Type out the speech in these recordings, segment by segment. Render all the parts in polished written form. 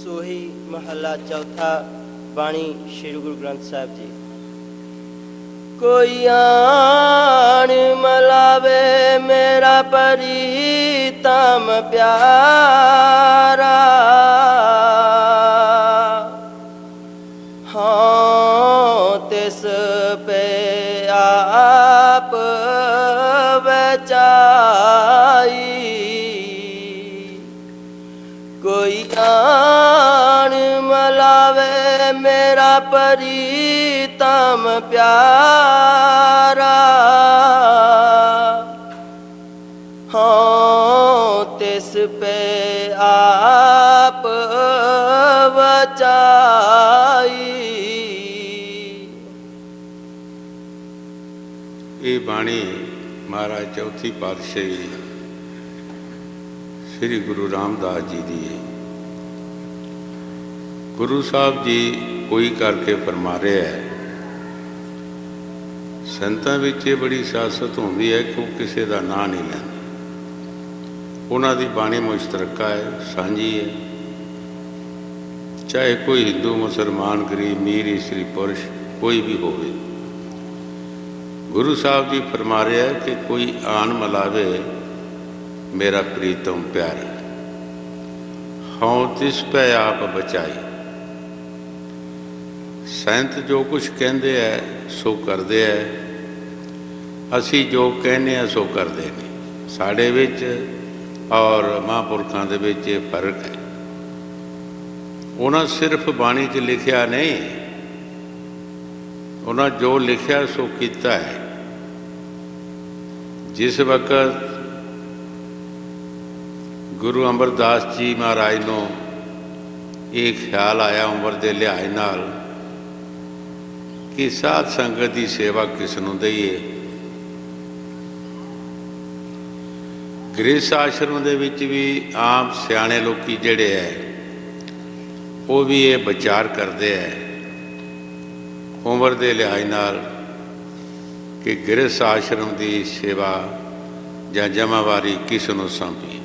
सोही महला चौथा। बाणी श्री गुरु ग्रंथ साहिब जी। कोई आन मलावे मेरा प्रीतम प्यारा, हाँ तिस पे आप बचाई। कोई आन मलावे मेरा प्रीतम प्यारा, हाँ तिस पे आप बचाई। ये बाणी महाराज चौथी पातशाही श्री गुरु रामदास जी दी है। गुरु साहब जी कोई करके फरमा रहे है। संतां विच ये बड़ी सियासत होंदी है कि वो किसी का नाम नहीं लैंदे। उन्हां दी बाणी मुश्तरका है, सांझी है। चाहे कोई हिंदू मुसलमान गरीब मीर इस्त्री पुरुष कोई भी होवे, गुरु साहब जी फरमा रहे हैं कि कोई आन मलावे मेरा प्रीतम प्यारा, हाँ तिस पे आप बचाई। संत जो कुछ कहते हैं सो करते हैं, असी जो कहने सो करते हैं। साढ़े विच और महापुरखों के विच फर्क है। उन्हें सिर्फ बाणी च लिखिया नहीं, उन्हें जो लिखिया सो किया है। जिस वक्त गुरु अमरदास जी महाराज को ये ख्याल आया उम्र के लिहाज नाल कि साध संगत की सेवा किसनों दईए, गृहस्थ आश्रम दे विच भी आम सियाणे लोकी जिहड़े है वो भी ये विचार करते हैं उम्र के लिहाज नाल कि गृहस्थ आश्रम की सेवा या जमावारी किस नूं सौंपी।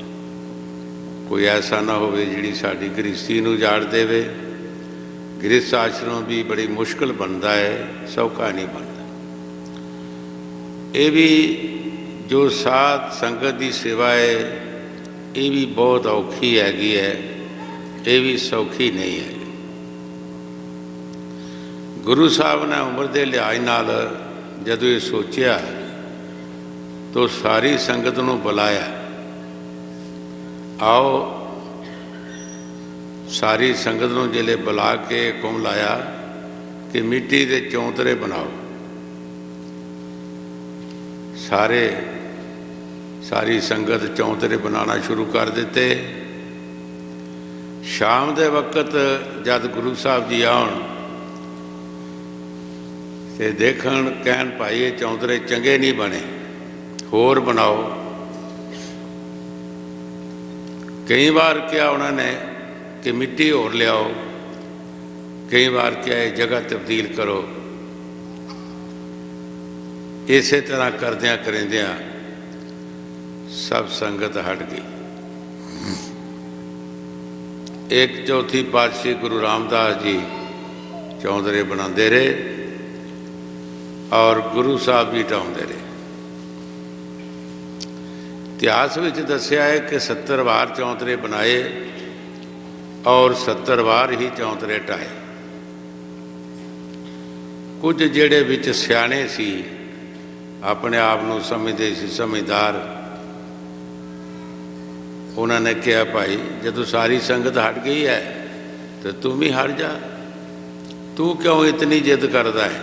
कोई ऐसा ना होवे जिहड़ी साडी गृहस्थी नूं उजाड़ देवे। गृहस्थ आश्रम भी बड़ी मुश्किल बनता है, सौखा नहीं बनता। ये भी जो साध संगत की सेवा है ये भी बहुत औखी हैगी है, ये भी सौखी नहीं है। गुरु साहब ने उम्र के लिहाज नाल जदों ये सोचा तो सारी संगत नूं बुलाया, आओ सारी संगत नूं जिले बुला के हुक्म लाया कि मिट्टी के चौंतरे बनाओ। सारी संगत चौंतरे बनाना शुरू कर दिते। शाम के वक्त जब गुरु साहब जी आउण ते देखण कहन भाई ये चौंतरे चंगे नहीं बने, होर बनाओ। कई बार क्या उन्होंने कि मिट्टी होर लियाओ, कई बार क्या है जगह तब्दील करो। इसे तरह करदियां करेंदियां सब संगत हट गई। एक चौथी पातशाही गुरु रामदास जी चौंतरे बनाते रहे और गुरु साहब भी ढाउंदे रहे। इतिहास में दसिया है कि 70 वार चौंतरे बनाए और 70 वार ही चौंतरे ढाए। कुछ जेड़े विच सियाणे सी, अपने आप को समझते सी समझदार, उन्होंने कहा भाई जदों सारी संगत हट गई है तो तुम ही हट जा, तू क्यों इतनी जिद करता है।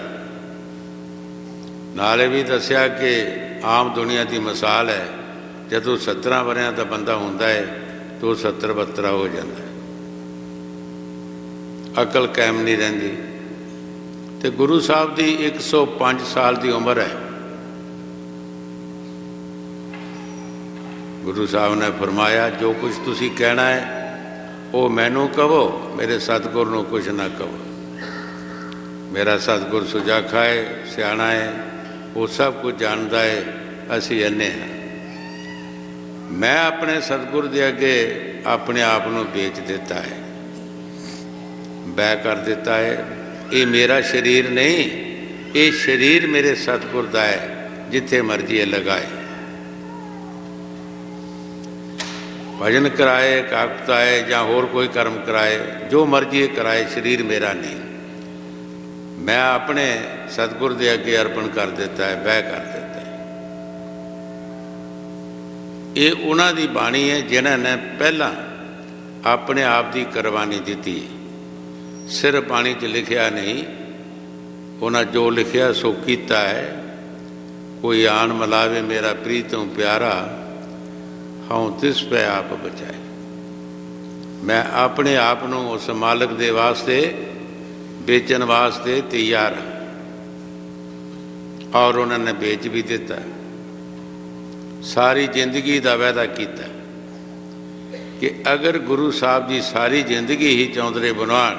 नाले भी दसिया कि आम दुनिया की मिसाल है, जदों 17 वरियां का बंदा होंदा है तो 70-72 हो जाता है, अकल कायम नहीं रहिंदी। तो गुरु साहब की 105 साल की उम्र है। गुरु साहब ने फरमाया जो कुछ तुसी कहना है वो मैनू कहो, मेरे सतगुर नूं कुछ ना कहो। मेरा सतगुर सुजाखा है, सियाणा है, वो सब कुछ जानता है, असी अन्ने हैं। मैं अपने सतगुर दे अगे अपने आप को बेच देता है। बैर कर दिता है। ये मेरा शरीर नहीं, ये शरीर मेरे सतगुर दा है, जिथे मर्जी ये लगाए। भजन कराए, काकताए या होर कोई कर्म कराए, जो मर्जी कराए, शरीर मेरा नहीं। मैं अपने सतगुर दे अगे अर्पण कर दिता है, बह कर दिता है। ये उन्हां दी बाणी है जिन्हां ने पहला अपने आप की कुर्बानी दी। सिर पानी च लिखिया नहीं, उन्हां जो लिखिया सो कीता है। कोई आन मिलावे मेरा प्रीतों प्यारा, हाँ तिस पे आप बचाए। मैं अपने आप नूं उस मालिक दे वास्ते बेचन वास्ते तैयार हाँ, और उन्होंने बेच भी दिता। सारी जिंदगी का वायदा किया कि अगर गुरु साहब जी सारी जिंदगी ही चौंधरे बनवाण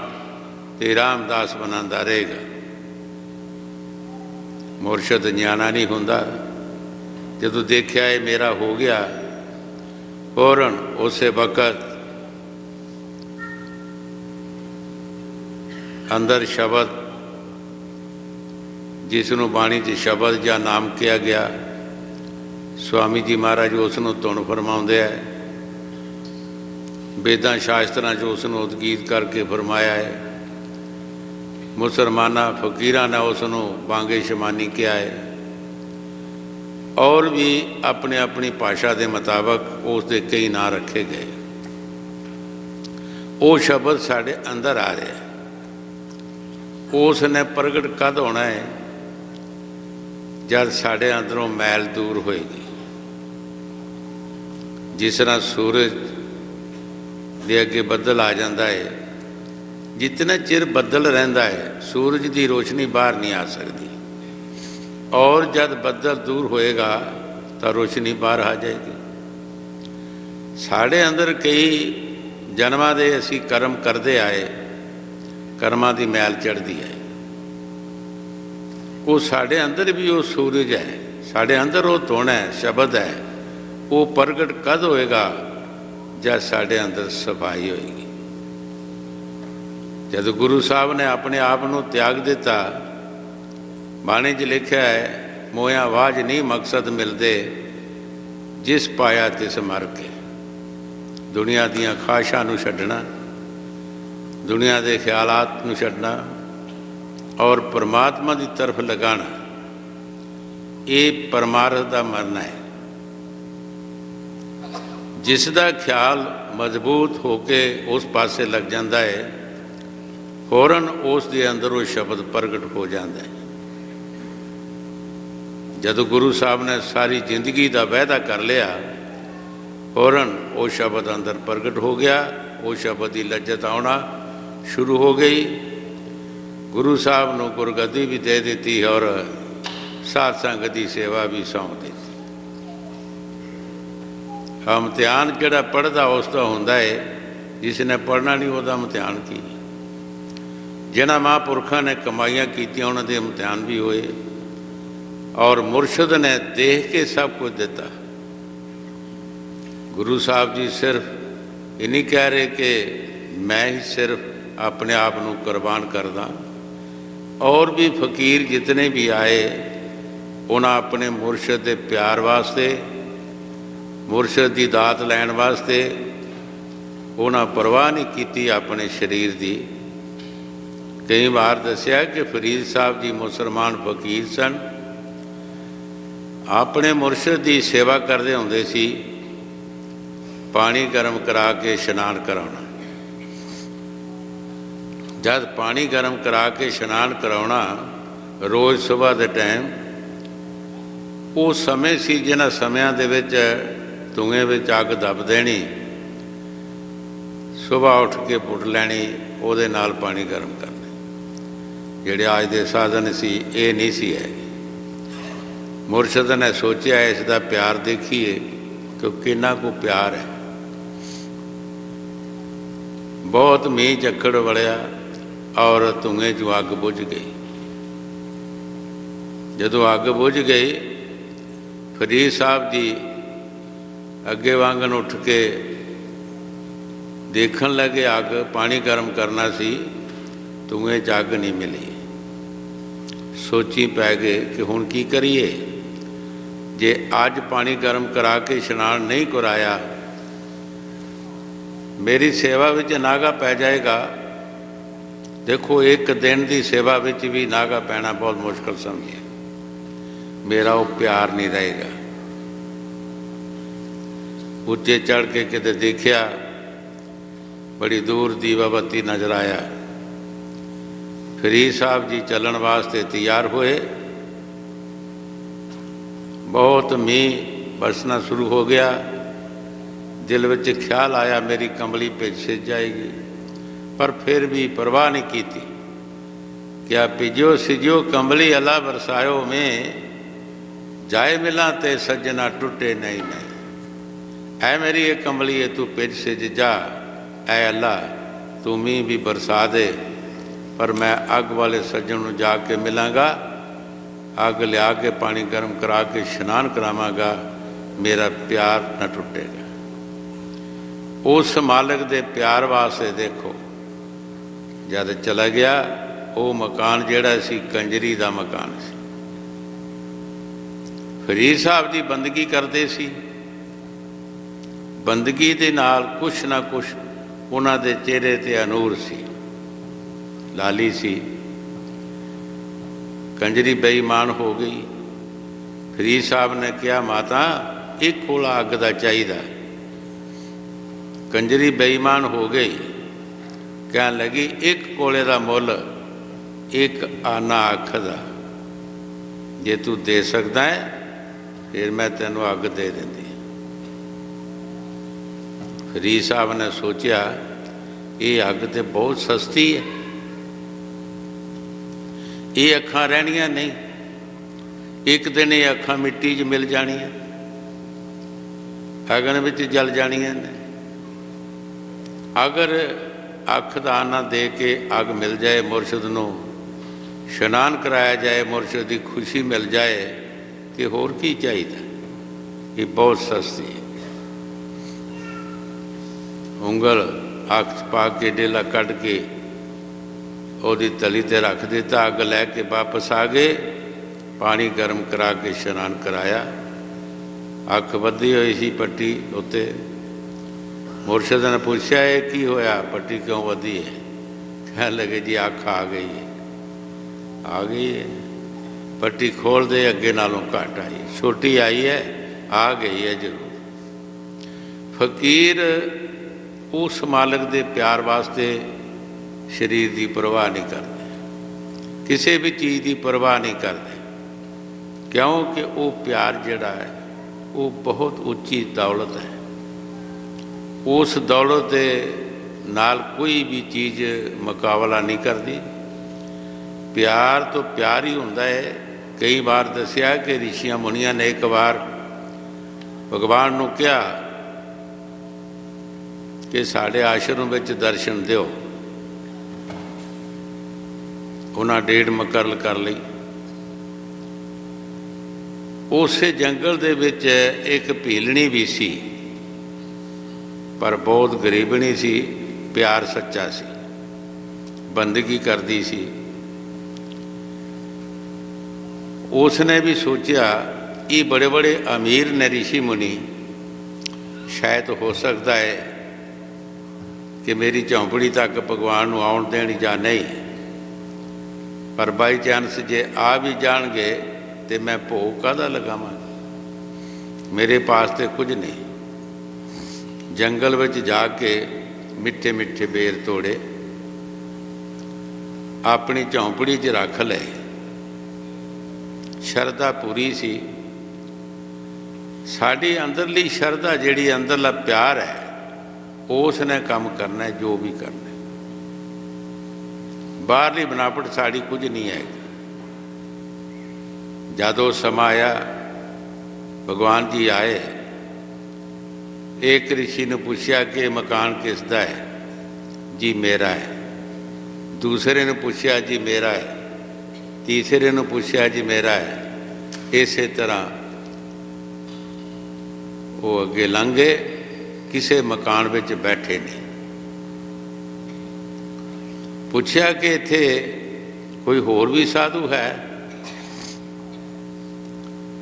तो रामदास बनाता रहेगा। मुरशद न्याणा नहीं हुंदा। जदों देखिया ये मेरा हो गया, फौरन उस वक़्त अंदर शब्द जिसनों बाणी च शब्द या नाम किया गया, स्वामी जी महाराज उसनों धुन फरमाउंदे है। वेदां शास्त्रां च उसनों उदगीत करके फरमाया है। मुसलमाना फकीरां ने उसनों बांगे शमानी किया है। और भी अपने अपनी भाषा के मुताबक उसके कई नाम रखे गए। वो शब्द साढ़े अंदर आ रहा है। उसने प्रगट कद होना है जब साढ़े अंदरों मैल दूर होएगी। जिस तरह सूरज के अगे बदल आ जाता है, जितना चिर बदल रहिंदा है सूरज की रोशनी बाहर नहीं आ सकती, और जब बदल दूर होएगा तो रोशनी बाहर आ जाएगी। साढ़े अंदर कई जन्मां दे असी कर्म करते आए, कर्मां की मैल चढ़ती है। वो साढ़े अंदर भी वो सूरज है, साढ़े अंदर वो धुन है, शब्द है। वो प्रगट कद होएगा जब साढ़े अंदर सफाई होएगी। जब गुरु साहब ने अपने आप को त्याग दिता, बाणी च लिखा है, मोया वाज नहीं मकसद मिलते, जिस पाया तिस मर के। दुनिया दियां ख्वाहिशां नूं छड्डना, दुनिया के ख्यालात नूं छड्डना और परमात्मा की तरफ लगाना, ये परमार्थ का मरना है। जिसका ख्याल मजबूत होके उस पासे लग जाता है, फौरन उस दे अंदर वो शब्द प्रगट हो जाता है। जब गुरु साहब ने सारी जिंदगी का वायदा कर लिया, फौरन वो शब्द अंदर प्रगट हो गया। वो शब्द की लज्जत आना शुरू हो गई। गुरु साहब को गुरगद्दी भी दे दी और साध संगत की सेवा भी सौंप दी। इम्तिहान जोड़ा पढ़ता उसका होंदा है, जिसने पढ़ना नहीं वह इम्तिहान की। जिन्होंने महापुरखों ने कमाइयां कीतियां उन्होंने इम्तिहान भी होए, और मुरशद ने देख के सब कुछ दिता। गुरु साहब जी सिर्फ ये नहीं कह रहे कि मैं ही सिर्फ अपने आप को कुर्बान करदा, और भी फकीर जितने भी आए उन्हें अपने मुरशद के प्यार वास्ते, मुरशद की दात लैन वास्ते उन्हें परवाह नहीं की अपने शरीर की। कई बार दसिया कि फरीद साहब जी मुसलमान फकीर सन, अपने मुरशद की सेवा करते होंदे सी। पानी गर्म करा के इशनान कराना, जब पानी गर्म करा के इशनान कराना रोज़ सुबह के टाइम, वो समय सी जिन्हां समयां दे विच धुएं विच अग दब देनी, सुबह उठ के पुट लैनी, उहदे नाल पानी गर्म करना। जिहड़े अज दे साधन सी ये नहीं सी है। मुरशद ने सोचा इसका प्यार देखिए कि कितना को प्यार है। बहुत मीह झक्कड़ वड़िया और धुएं चों अग बुझ गई। जदों अग बुझ गई, फरीद साहब जी अगे वांगन उठ के देखन लगे। अग पानी गर्म करना सी ਧੂਏ 'ਚ ਅੱਗ नहीं मिली। सोची पै गए कि हुण की करिए। जे अज पानी गर्म करा के इशनान नहीं कराया, मेरी सेवा विच नागा पै जाएगा। देखो, एक दिन की सेवा विच भी नागा पैना बहुत मुश्किल समझिए। मेरा वो प्यार नहीं रहेगा। उच्चे चढ़ के किते देखिया, बड़ी दूर दीवा बत्ती नजर आया। फरीद साहब जी चलन वास्ते तैयार हुए। बहुत मीह बरसना शुरू हो गया। दिल विच ख्याल आया मेरी कंबली भिज सिज जाएगी, पर फिर भी परवाह नहीं की। क्या भिजो सिजो कंबली अला बरसायो में, जाए मिला ते सज्जना टुटे नहीं नहीं। ऐ मेरी ये कंबली है, तू भिज सिज जा। ऐ अल्लाह, तू मीह भी बरसा दे, पर मैं अग वाले सज्जन नूं जाके मिलांगा, अग लिया के पानी गर्म करा के इशनान करावांगा, मेरा प्यार न टुटेगा। उस मालिक दे प्यार वास्ते देखो, जद चला गया वो मकान जिहड़ा सी कंजरी दा मकान सी। फरीद साहब जी बंदगी करते सी। बंदगी दे नाल कुछ ना कुछ उन्हां दे चेहरे ते अनूर सी, लाली सी। कंजरी बेईमान हो गई। फरीद साहब ने कहा, माता एक कोला अग दा चाहिदा। कंजरी बेईमान हो गई, कहन लगी, एक कोले दा मुल एक आना अख दा। जे तू दे सकदा है फिर मैं तेनों अग दे देंदी। फरीद साहब ने सोचा, ये अग तो बहुत सस्ती है, ये अखां रहनियां नहीं, एक दिन ये अखां मिट्टी च मिल जानियां, अगन विच जल जानियां ने। अगर अख दा आना दे के अग मिल जाए, मुरशद नूं इशनान कराया जाए, मुरशद की खुशी मिल जाए, तो होर की चाहिए। ये बहुत सस्ती है। उंगल अख च पा के डेला कढ़ के ਉਹਦੀ तली ते रख दिता। अग लैके वापस आ गए, पानी गर्म करा के इशनान कराया। अख बधी हुई सी पट्टी उत्ते। मुरशद ने पूछा, ये की होया, पट्टी क्यों बधी है? कहने लगे, जी अख आ गई है। आ गई है, पट्टी खोल दे, अगे नालों घट आई, छोटी आई है, आ गई है जरूर। फकीर उस मालिक दे प्यार वास्ते शरीर की परवाह नहीं करते, किसी भी चीज़ की परवाह नहीं करते, क्योंकि वो प्यार जिहड़ा है वो बहुत उच्ची दौलत है। उस दौलत दे नाल कोई भी चीज़ मुकाबला नहीं करती। प्यार तो प्यार ही हुंदा है। कई बार दसिया कि ऋषियां मुनियां ने एक बार भगवान नूं कहा कि साडे आश्रम विच दर्शन दिओ। उन्हें डेढ़ मकरल कर ली। उस जंगल दे विच एक भीलनी भी सी, पर बहुत गरीबनी सी, प्यार सच्चा सी, बंदगी करती सी। उसने भी सोचा, ये बड़े बड़े अमीर ने ऋषि मुनि, शायद हो सकता है कि मेरी झोंपड़ी तक भगवान नूं आउण देण जां नहीं, पर बाई चांस जे आ भी जाणगे तो मैं भोग काहदा लगावां? मेरे पास तो कुछ नहीं। जंगल विच जाके मिठे मिठे बेर तोड़े, अपनी झोंपड़ी च रख ले। शरधा पूरी सी। साड़ी अंदरली शरधा जिहड़ी अंदरला प्यार है, उसने काम करना है जो भी करना है। बाहरली बनावट साड़ी कुछ नहीं है। जदों समा आया, भगवान जी आए। एक ऋषि ने पूछा कि मकान किसदा है? जी मेरा है। दूसरे ने पूछा, जी मेरा है। तीसरे ने पूछा, जी मेरा है। इस तरह वो अगे लंघे, किसी मकान में बैठे नहीं। ਪੁੱਛਿਆ ਕਿ ਇੱਥੇ ਕੋਈ ਹੋਰ ਵੀ ਸਾਧੂ ਹੈ?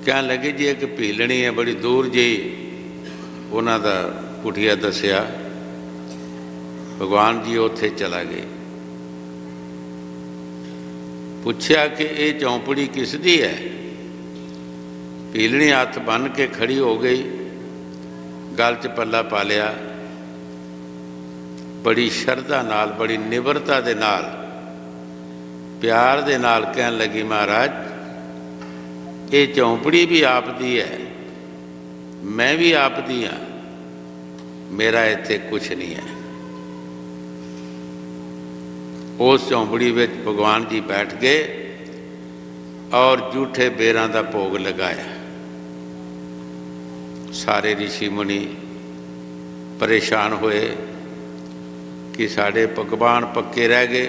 ਕਹਿਣ ਲੱਗੇ ਜੀ ਇੱਕ ਭੀਲਣੀ ਹੈ ਬੜੀ ਦੂਰ ਜਿਹੀ, ਉਹਨਾਂ ਦਾ ਕੁਟੀਆ ਦੱਸਿਆ। ਭਗਵਾਨ ਜੀ ਉੱਥੇ ਚਲਾ ਗਏ। ਪੁੱਛਿਆ ਕਿ ਇਹ ਚੌਂਪੜੀ ਕਿਸ ਦੀ ਹੈ? ਭੀਲਣੀ ਹੱਥ ਬੰਨ੍ਹ ਕੇ ਖੜੀ ਹੋ ਗਈ, ਗਲ 'ਚ ਪੱਲਾ ਪਾ ਲਿਆ, ਬੜੀ ਸ਼ਰਧਾ ਨਾਲ, ਬੜੀ ਨਿਮਰਤਾ ਦੇ ਨਾਲ, ਪਿਆਰ ਦੇ ਨਾਲ ਕਹਿਣ ਲੱਗੀ, ਮਹਾਰਾਜ ਇਹ ਚੌਂਪੜੀ ਵੀ ਆਪ ਦੀ ਹੈ, ਮੈਂ ਵੀ ਆਪ ਦੀ ਹਾਂ, ਮੇਰਾ ਇੱਥੇ ਕੁਛ ਨਹੀਂ ਹੈ। उस चौंपड़ी में भगवान जी बैठ गए और जूठे बेरां का भोग लगाया। सारे ऋषि मुनि परेशान हुए कि साढ़े पकवान पक्के रह गए,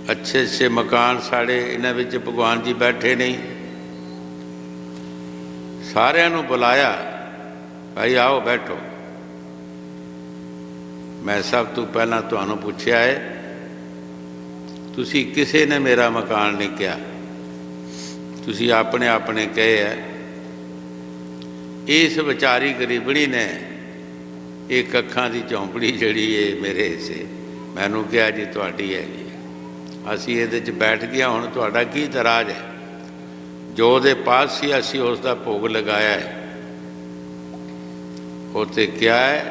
अच्छे अच्छे मकान साढ़े इन्हां विच भगवान जी बैठे नहीं। सारिਆਂ ਨੂੰ बुलाया, भाई आओ बैठो। मैं सब तो पहला तुहानू पूछया है, तुसी किसी ने मेरा मकान नहीं किया, तुसी अपने अपने कहे है। इस विचारी गरीबड़ी ने एक अखां की झोंपड़ी जड़ी है मेरे हिस्से, मैनू कहा जी तुहाडी हैगी, असी इहदे च बैठ गया, हुण तुहाडा की इतराज है? जो दे पास सी असी उसका भोग लगाया है। उत्ते क्या है,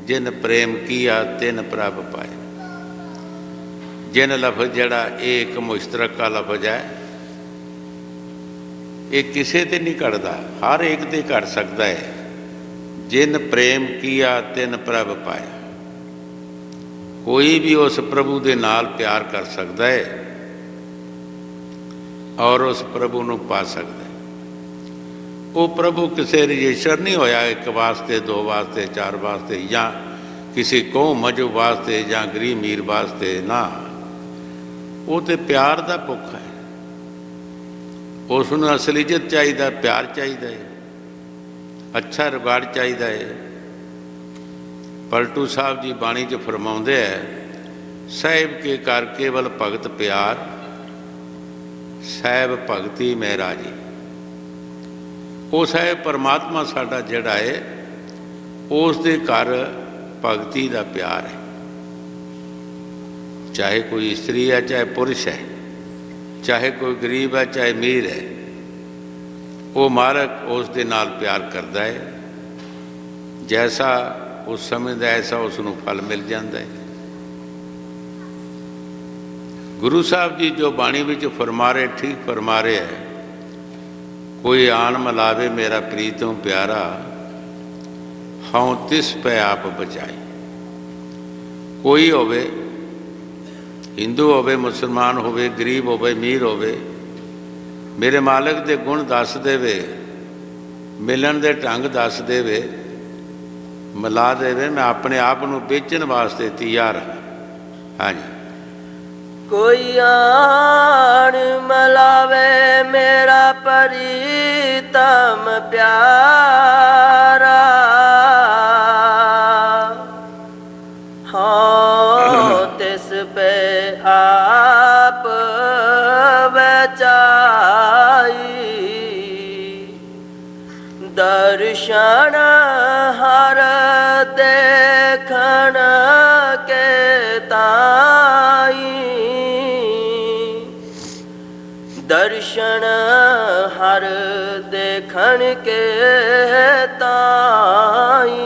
जिन प्रेम किया तिन प्रभ पाए। जिन लफज जड़ा एक मुश्तरका लफज है, ये किसी ते नहीं घटता, हर एक ते घट सकता है। जिन प्रेम किया तिन प्रभ पाया। कोई भी उस प्रभु दे नाल प्यार कर सकता है और उस प्रभु नूं पा सकता है। वो प्रभु किसी रजिस्टर नहीं होया, एक वास्ते, दो वास्ते, चार वास्ते, या किसी कौम मजहब वास्ते या गरीब मीर वास्ते, ना, वो तो प्यार का भुख है। उसनूं असलीयत चाहिए, प्यार चाहिए, अच्छा रिगार्ड चाहिए है। पलटू साहब जी बाणी च फरमाउंदे है, साहिब के कर केवल भगत प्यार, साहिब भगती मेरा जी। उस है परमात्मा साडा जिहड़ा है, उस दे घर भगती का प्यार है। चाहे कोई स्त्री है, चाहे पुरुष है, चाहे कोई गरीब है, चाहे अमीर है, वो मालक उस दे नाल प्यार करता है। जैसा उस समझदा ऐसा उसनूं फल मिल जाता है। गुरु साहब जी जो बाणी विच फरमा रहे, ठीक फरमा रहे है, कोई आन मिलावे मेरा प्रीतों प्यारा, हाँ तिस पे आप बचाई। कोई होवे, हिंदू होवे, मुसलमान होवे, गरीब होवे, अमीर होवे, मेरे मालिक दे गुण दस देवे, मिलन दे ढंग दस देवे, मिला देवे, मैं अपने आप नूं बेचण वास्ते तैयार हाँ। हाँ जी। कोई आन मिलावे मेरा प्रीतम प्यारा, हाँ तिस पे आप बचाई। दर्शन हर देखण के ताई, दर्शन हर देखण के ताई।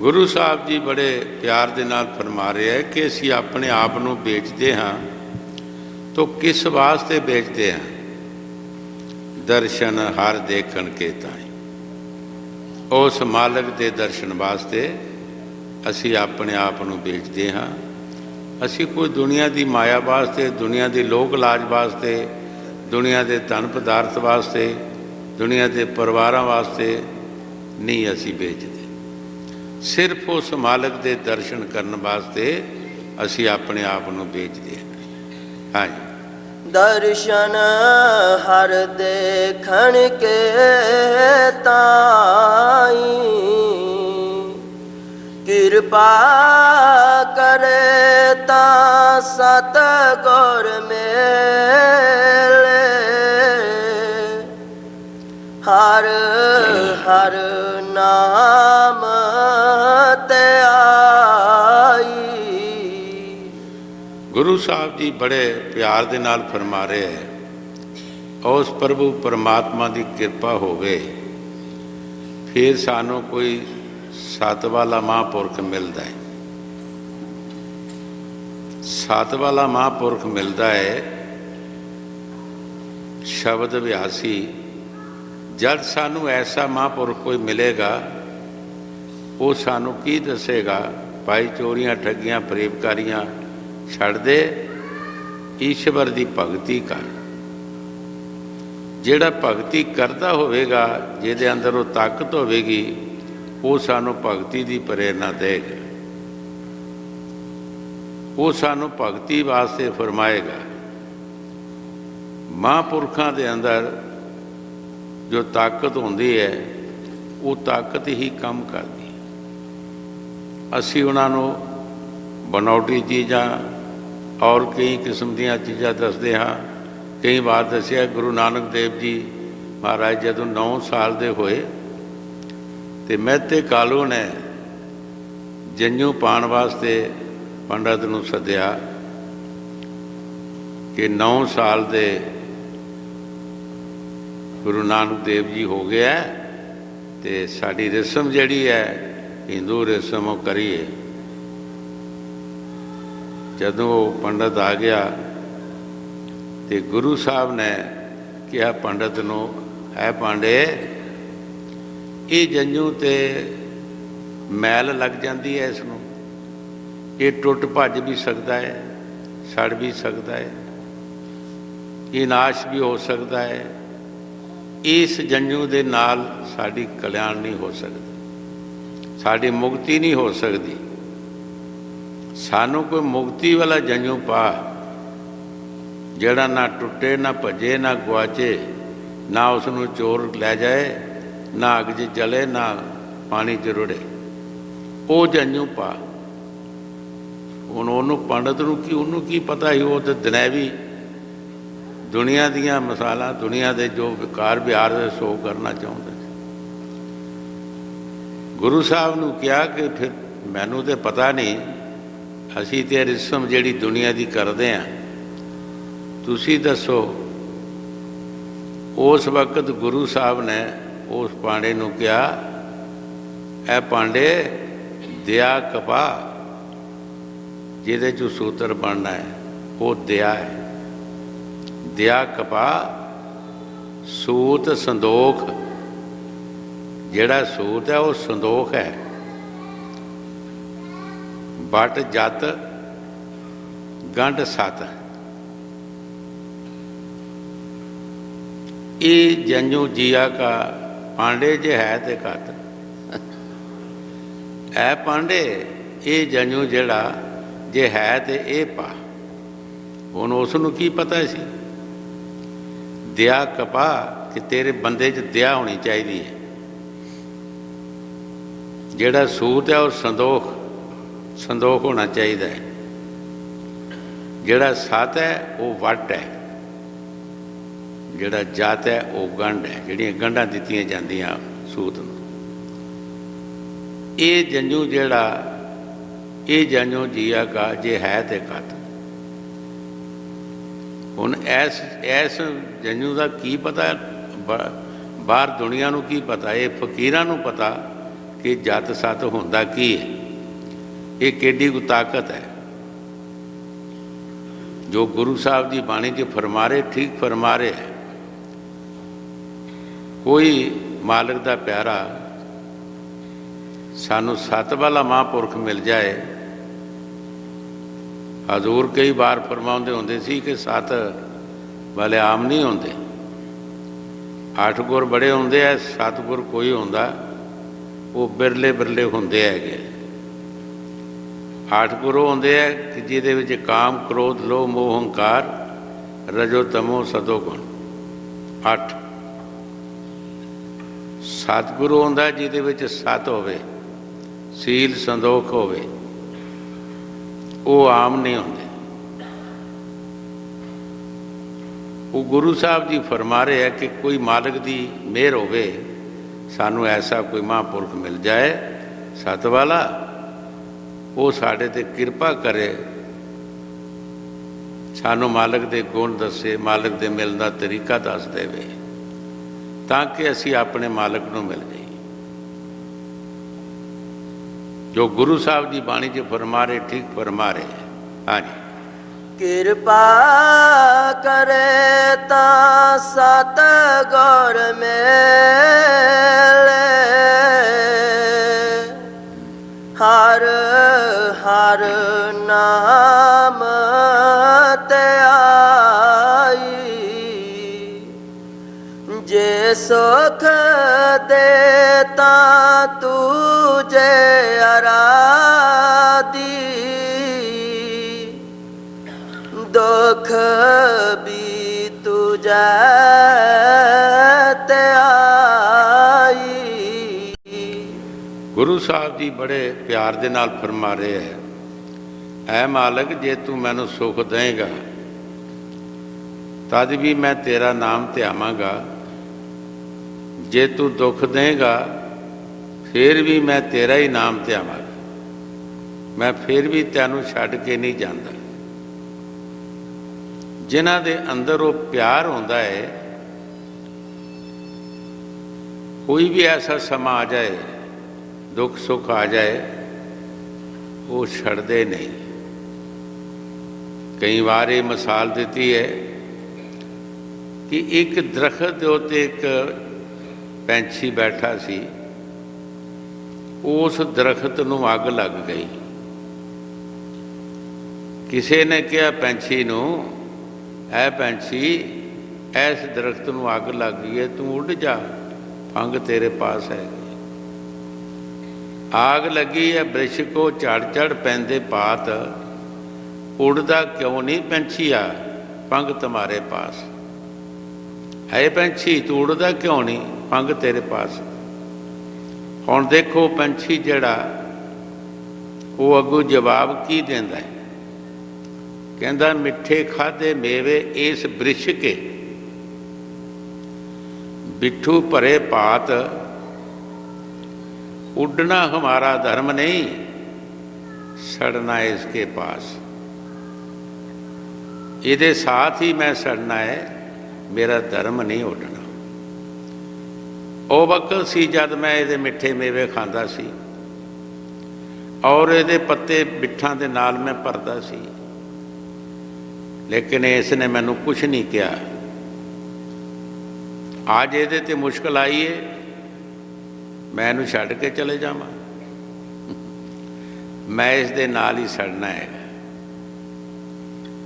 गुरु साहब जी बड़े प्यार दे नाल फरमा रहे हैं कि असी अपने आप नूं बेचते हाँ, तो किस वास्ते बेचते हैं? दर्शन हर देखण के ताई। उस मालक दे दर्शन वास्ते असी अपने आप नूं बेचते हाँ। असी कोई दुनिया की माया वास्ते, दुनिया की लोक लाज वास्ते, दुनिया के धन पदार्थ वास्ते, दुनिया के परिवारों वास्ते नहीं असी बेचते। सिर्फ उस मालक के दर्शन करने वास्ते असी अपने आप नूं बेचते हैं। हाँ जी। दर्शन हर देखण के ताई, कृपा करे ता सतगुर मेले, हर हर नाम ते आई। ਗੁਰੂ ਸਾਹਿਬ ਜੀ ਬੜੇ ਪਿਆਰ ਦੇ ਨਾਲ ਫਰਮਾ ਰਹੇ ਹੈ, ਉਸ ਪ੍ਰਭੂ ਪਰਮਾਤਮਾ ਦੀ ਕਿਰਪਾ ਹੋਵੇ ਫਿਰ ਸਾਨੂੰ ਕੋਈ ਸਤ ਵਾਲਾ ਮਹਾਂਪੁਰਖ ਮਿਲਦਾ ਹੈ। ਸਤ ਵਾਲਾ ਮਹਾਂਪੁਰਖ ਮਿਲਦਾ ਹੈ ਸ਼ਬਦ ਅਭਿਆਸੀ। ਜਦ ਸਾਨੂੰ ਐਸਾ ਮਹਾਂਪੁਰਖ ਕੋਈ ਮਿਲੇਗਾ ਉਹ ਸਾਨੂੰ ਕੀ ਦੱਸੇਗਾ, ਭਾਈ ਚੋਰੀਆਂ ਠੱਗੀਆਂ ਫਰੇਬਕਾਰੀਆਂ ਛੱਡ ਦੇ, ਈਸ਼ਵਰ ਦੀ ਭਗਤੀ ਕਰ। ਜਿਹੜਾ ਭਗਤੀ ਕਰਦਾ ਹੋਵੇਗਾ, ਜਿਹਦੇ ਅੰਦਰ ਉਹ ਤਾਕਤ ਹੋਵੇਗੀ, ਉਹ ਸਾਨੂੰ ਭਗਤੀ ਦੀ ਪ੍ਰੇਰਨਾ ਦੇਗਾ, ਉਹ ਸਾਨੂੰ ਭਗਤੀ ਵਾਸਤੇ ਫਰਮਾਏਗਾ। ਮਹਾਂਪੁਰਖਾਂ ਦੇ ਅੰਦਰ ਜੋ ਤਾਕਤ ਹੁੰਦੀ ਹੈ ਉਹ ਤਾਕਤ ਹੀ ਕੰਮ ਕਰਦੀ ਹੈ। ਅਸੀਂ ਉਹਨਾਂ ਨੂੰ ਬਣਾਉਟੀ ਚੀਜ਼ਾਂ ਔਰ ਕਈ ਕਿਸਮ ਦੀਆਂ ਚੀਜ਼ਾਂ ਦੱਸਦੇ ਹਾਂ। ਕਈ ਵਾਰ ਦੱਸਿਆ ਗੁਰੂ ਨਾਨਕ ਦੇਵ ਜੀ ਮਹਾਰਾਜ ਜਦੋਂ 9 ਸਾਲ ਦੇ ਹੋਏ ਤੇ ਮਹਿਤੇ ਕਾਲੂ ਨੇ ਜੰਝੂ ਪਾਉਣ ਵਾਸਤੇ ਪੰਡਤ ਨੂੰ ਸੱਦਿਆ ਕਿ 9 ਸਾਲ ਦੇ ਗੁਰੂ ਨਾਨਕ ਦੇਵ ਜੀ ਹੋ ਗਿਆ ਤੇ ਸਾਡੀ ਰਸਮ ਜਿਹੜੀ ਹੈ ਹਿੰਦੂ ਰਸਮ ਉਹ ਕਰੀਏ। ਜਦੋਂ ਉਹ ਪੰਡਤ ਆ ਗਿਆ ਤੇ ਗੁਰੂ ਸਾਹਿਬ ਨੇ ਕਿਹਾ ਪੰਡਤ ਨੂੰ, ਹੈ ਪਾਂਡੇ, ਇਹ ਜੰਝੂ ਤੇ ਮੈਲ ਲੱਗ ਜਾਂਦੀ ਹੈ, ਇਸ ਨੂੰ ਇਹ ਟੁੱਟ ਭੱਜ ਵੀ ਸਕਦਾ ਹੈ, ਸੜ ਵੀ ਸਕਦਾ ਹੈ, ਇਹ ਨਾਸ਼ ਵੀ ਹੋ ਸਕਦਾ ਹੈ। ਇਸ ਜੰਝੂ ਦੇ ਨਾਲ ਸਾਡੀ ਕਲਿਆਣ ਨਹੀਂ ਹੋ ਸਕਦਾ, ਸਾਡੀ ਮੁਕਤੀ ਨਹੀਂ ਹੋ ਸਕਦੀ। ਸਾਨੂੰ ਕੋਈ ਮੁਕਤੀ ਵਾਲਾ ਜੰਝੂ ਪਾ ਜਿਹੜਾ ਨਾ ਟੁੱਟੇ, ਨਾ ਭੱਜੇ, ਨਾ ਗੁਆਚੇ, ਨਾ ਉਸ ਨੂੰ ਚੋਰ ਲੈ ਜਾਏ, ਨਾ ਅੱਗ 'ਚ ਜਲੇ, ਨਾ ਪਾਣੀ 'ਚ ਰੁੜੇ, ਉਹ ਜੰਝੂ ਪਾ। ਹੁਣ ਉਹਨੂੰ ਪੰਡਤ ਨੂੰ ਕੀ, ਉਹਨੂੰ ਕੀ ਪਤਾ ਸੀ, ਉਹ ਤਾਂ ਦੁਨਿਆਵੀ ਦੁਨੀਆ ਦੀਆਂ ਮਿਸਾਲਾਂ, ਦੁਨੀਆ ਦੇ ਜੋ ਵਿਕਾਰ ਵਿਹਾਰ ਸੋ ਕਰਨਾ ਚਾਹੁੰਦਾ ਸੀ। ਗੁਰੂ ਸਾਹਿਬ ਨੂੰ ਕਿਹਾ ਕਿ ਫਿਰ ਮੈਨੂੰ ਤਾਂ ਪਤਾ ਨਹੀਂ, ਅਸੀਂ ਤੇ ਰਸਮ ਜਿਹੜੀ ਦੁਨੀਆ ਦੀ ਕਰਦੇ ਹਾਂ, ਤੁਸੀਂ ਦੱਸੋ। ਉਸ ਵਕਤ ਗੁਰੂ ਸਾਹਿਬ ਨੇ ਉਸ ਪਾਂਡੇ ਨੂੰ ਕਿਹਾ, ਇਹ ਪਾਂਡੇ ਦਿਆ ਕਪਾ, ਜਿਹਦੇ 'ਚੋਂ ਸੂਤਰ ਬਣਨਾ ਹੈ ਉਹ ਦਿਆ ਹੈ। ਦਿਆ ਕਪਾ ਸੂਤ ਸੰਦੋਖ, ਜਿਹੜਾ ਸੂਤ ਹੈ ਉਹ ਸੰਦੋਖ ਹੈ। ਬਟ ਜਤ ਗੰਢ ਸਤ, ਇਹ ਜੰਝੂ ਜੀਆ ਕਾ ਪਾਂਡੇ ਜੇ ਹੈ ਤੇ ਕਤ। ਐ ਪਾਂਡੇ ਇਹ ਜੰਝੂ ਜਿਹੜਾ ਜੇ ਹੈ ਤੇ ਇਹ ਪਾ। ਹੁਣ ਉਸ ਨੂੰ ਕੀ ਪਤਾ ਸੀ, ਦਿਆ ਕਪਾ, ਕਿ ਤੇਰੇ ਬੰਦੇ 'ਚ ਦਿਆ ਹੋਣੀ ਚਾਹੀਦੀ ਹੈ। ਜਿਹੜਾ ਸੂਤ ਹੈ ਉਹ ਸੰਦੋਖ, ਸੰਦੋਖ ਹੋਣਾ ਚਾਹੀਦਾ ਹੈ। ਜਿਹੜਾ ਸਤ ਹੈ ਉਹ ਵੱਟ ਹੈ, ਜਿਹੜਾ ਜਤ ਹੈ ਉਹ ਗੰਢ ਹੈ, ਜਿਹੜੀਆਂ ਗੰਢਾਂ ਦਿੱਤੀਆਂ ਜਾਂਦੀਆਂ ਸੂਤ ਨੂੰ। ਇਹ ਜੰਝੂ ਜਿਹੜਾ, ਇਹ ਜੰਝੂ ਜੀਆ ਕਾ ਜੇ ਹੈ ਤੇ ਕਤ। ਹੁਣ ਐਸ ਜੰਝੂ ਦਾ ਕੀ ਪਤਾ, ਬਾਹਰ ਦੁਨੀਆ ਨੂੰ ਕੀ ਪਤਾ, ਇਹ ਫਕੀਰਾਂ ਨੂੰ ਪਤਾ ਕਿ ਜਤ ਸਤ ਹੁੰਦਾ ਕੀ ਹੈ, ਇਹ ਕਿੱਡੀ ਕੁ ਤਾਕਤ ਹੈ। ਜੋ ਗੁਰੂ ਸਾਹਿਬ ਦੀ ਬਾਣੀ 'ਚ ਫਰਮਾ ਰਹੇ, ਠੀਕ ਫਰਮਾ ਰਹੇ ਹੈ। ਕੋਈ ਮਾਲਕ ਦਾ ਪਿਆਰਾ ਸਾਨੂੰ ਸਤ ਵਾਲਾ ਮਹਾਂਪੁਰਖ ਮਿਲ ਜਾਏ। ਹਜ਼ੂਰ ਕਈ ਵਾਰ ਫਰਮਾਉਂਦੇ ਹੁੰਦੇ ਸੀ ਕਿ ਸਤ ਵਾਲੇ ਆਮ ਨਹੀਂ ਹੁੰਦੇ, 8 ਗੁਰ ਬੜੇ ਹੁੰਦੇ ਆ, 7 ਗੁਰ ਕੋਈ ਹੁੰਦਾ, ਉਹ ਬਿਰਲੇ ਬਿਰਲੇ ਹੁੰਦੇ ਹੈਗੇ। 8 ਗੁਰ ਹੁੰਦੇ ਆ ਕਿ ਜਿਹਦੇ ਵਿੱਚ ਕਾਮ, ਕ੍ਰੋਧ, ਲੋਭ, ਮੋਹ, ਹੰਕਾਰ, ਰਜੋ, ਤਮੋ, ਸਤੋ ਗੁਣ 8। 7 ਗੁਰੂ ਹੁੰਦਾ ਜਿਹਦੇ ਵਿੱਚ ਸਤ ਹੋਵੇ, ਸੀਲ, ਸੰਦੋਖ ਹੋਵੇ। वो आम नहीं होंगे। वो गुरु साहब जी फरमा रहे हैं कि कोई मालिक की मेहर होवे, सानू ऐसा कोई महापुरख मिल जाए सत वाला, वो साढ़े ते किरपा करे, सानू मालिक दे गुण दसे, मालिक दे मिलने का तरीका दस देवे, ताकि असी अपने मालिक नूं मिल जाइए। जो गुरु साहब जी बाणी च फरमा रहे ठीक फरमा रहे। हाँ जी। किरपा करे ता सत गौर मेले, हर हर नाम ते आई, जे सुख देता तुझे आराधी, दुख भी तुझे ते आई। गुरु साहब जी बड़े प्यार दे नाल फरमा रहे हैं, ऐ मालिक जे तू मैनू सुख देगा तद भी मैं तेरा नाम ध्यावांगा, जे तू दुख देगा फिर भी मैं तेरा ही नाम ध्यावांगा, मैं फिर भी तैनू छड्ड के नहीं जाता। जिन्हां दे अंदर वो प्यार होंदा है, कोई भी ऐसा समा आ जाए, दुख सुख आ जाए, वो छड्डदे नहीं। कई बार ये मिसाल दी है कि एक दरखत के उत्ते एक पैंछी बैठा सी, उस दरखत नूं अग लग गई। किसी ने कहा पैंछी नूं, ऐ पैंछी इस दरख्त नूं अग लग गई है, तू उड़ जा, फंग तेरे पास है। आग लगी है बृछ को झड़ झड़ पैंदे पात, उड़दा क्यों नहीं पंछीआ, पंग तुम्हारे पास है। पंछी तू उड़दा क्यों नहीं, पंग तेरे पास। हुण देखो पंछी जिहड़ा वो अगों जवाब की देंदा है, कहंदा मिठे खाधे मेवे इस बृछ के, बिट्ठू भरे पात, उड़ना हमारा धर्म नहीं, सड़ना इसके पास। इहदे साथ ही मैं सड़ना है, मेरा धर्म नहीं उड़ना। ਉਹ ਵਕਤ ਸੀ जद मैं ਇਹਦੇ मिठे मेवे ਖਾਂਦਾ ਸੀ और ਇਹਦੇ पत्ते बिट्ठां दे नाल मैं भरदा सी, लेकिन इसने मैनू कुछ नहीं किया। आज ਇਹਦੇ ते मुश्किल आई है, मैं इहनूं छड्ड के चले जावां, मैं इस दे नाल ही सड़ना है।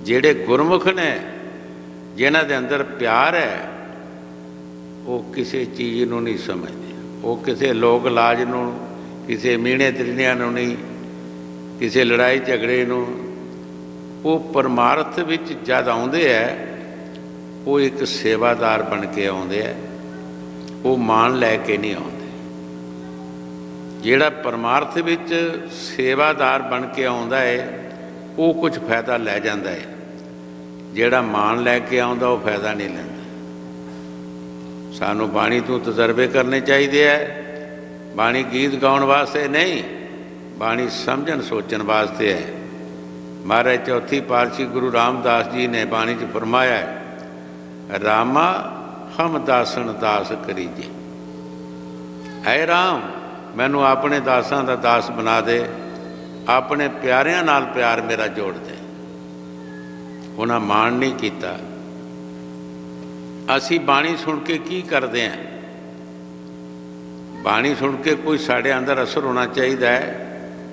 जिहड़े गुरमुख ने, जिन्हां दे अंदर प्यार है, वो किसी चीज़ नूं नहीं समझते, वो किसी लोक लाज नूं, किसी मीणे त्रिणियां नूं नहीं, किसी लड़ाई झगड़े नूं, वो परमार्थ विच जद आउंदे है, वो एक सेवादार बन के आउंदे है, वो मान लैके नहीं आउंदे। जिहड़ा परमार्थ विच सेवादार बन के आउंदा है, वो कुछ फायदा लै जांदा है, जिहड़ा मान लैके आउंदा वो फायदा नहीं लैंदा। सानू बाणी तो तजर्बे करने चाहिए है, बाणी गीत गाउण वास्ते नहीं, बाणी समझन सोचन वास्ते है। महाराज चौथी पातशाही गुरु रामदास जी ने बाणी च फरमाया है, रामा हम दासन दास करीजे। ऐ राम मैनू अपने दासां दा दास बना दे, अपने प्यारियां नाल प्यार मेरा जोड़ दे। उन्हां मान नहीं किया। असी बाणी सुन के की करते हैं, बाणी सुन के कोई साढ़े अंदर असर होना चाहिए है,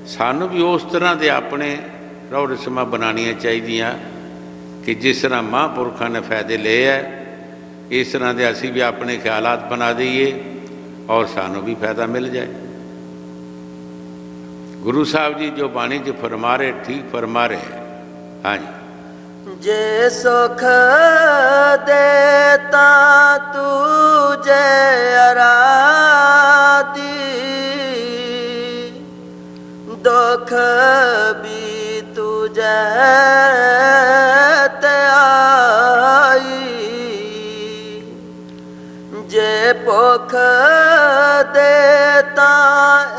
सानू भी उस तरह के अपने रौ रस्मां बनानियां चाहिए कि जिस तरह महापुरखों ने फायदे ले है, इस तरह के असी भी अपने ख्यालात बना दईए और सानू भी फायदा मिल जाए। गुरु साहब जी जो बाणी च फरमा रहे ठीक फरमा रहे। हाँ जी। जे सुख देता तुझे आराधी, दुख भी तुझे ਭੁੱਖ ਦੇਤਾ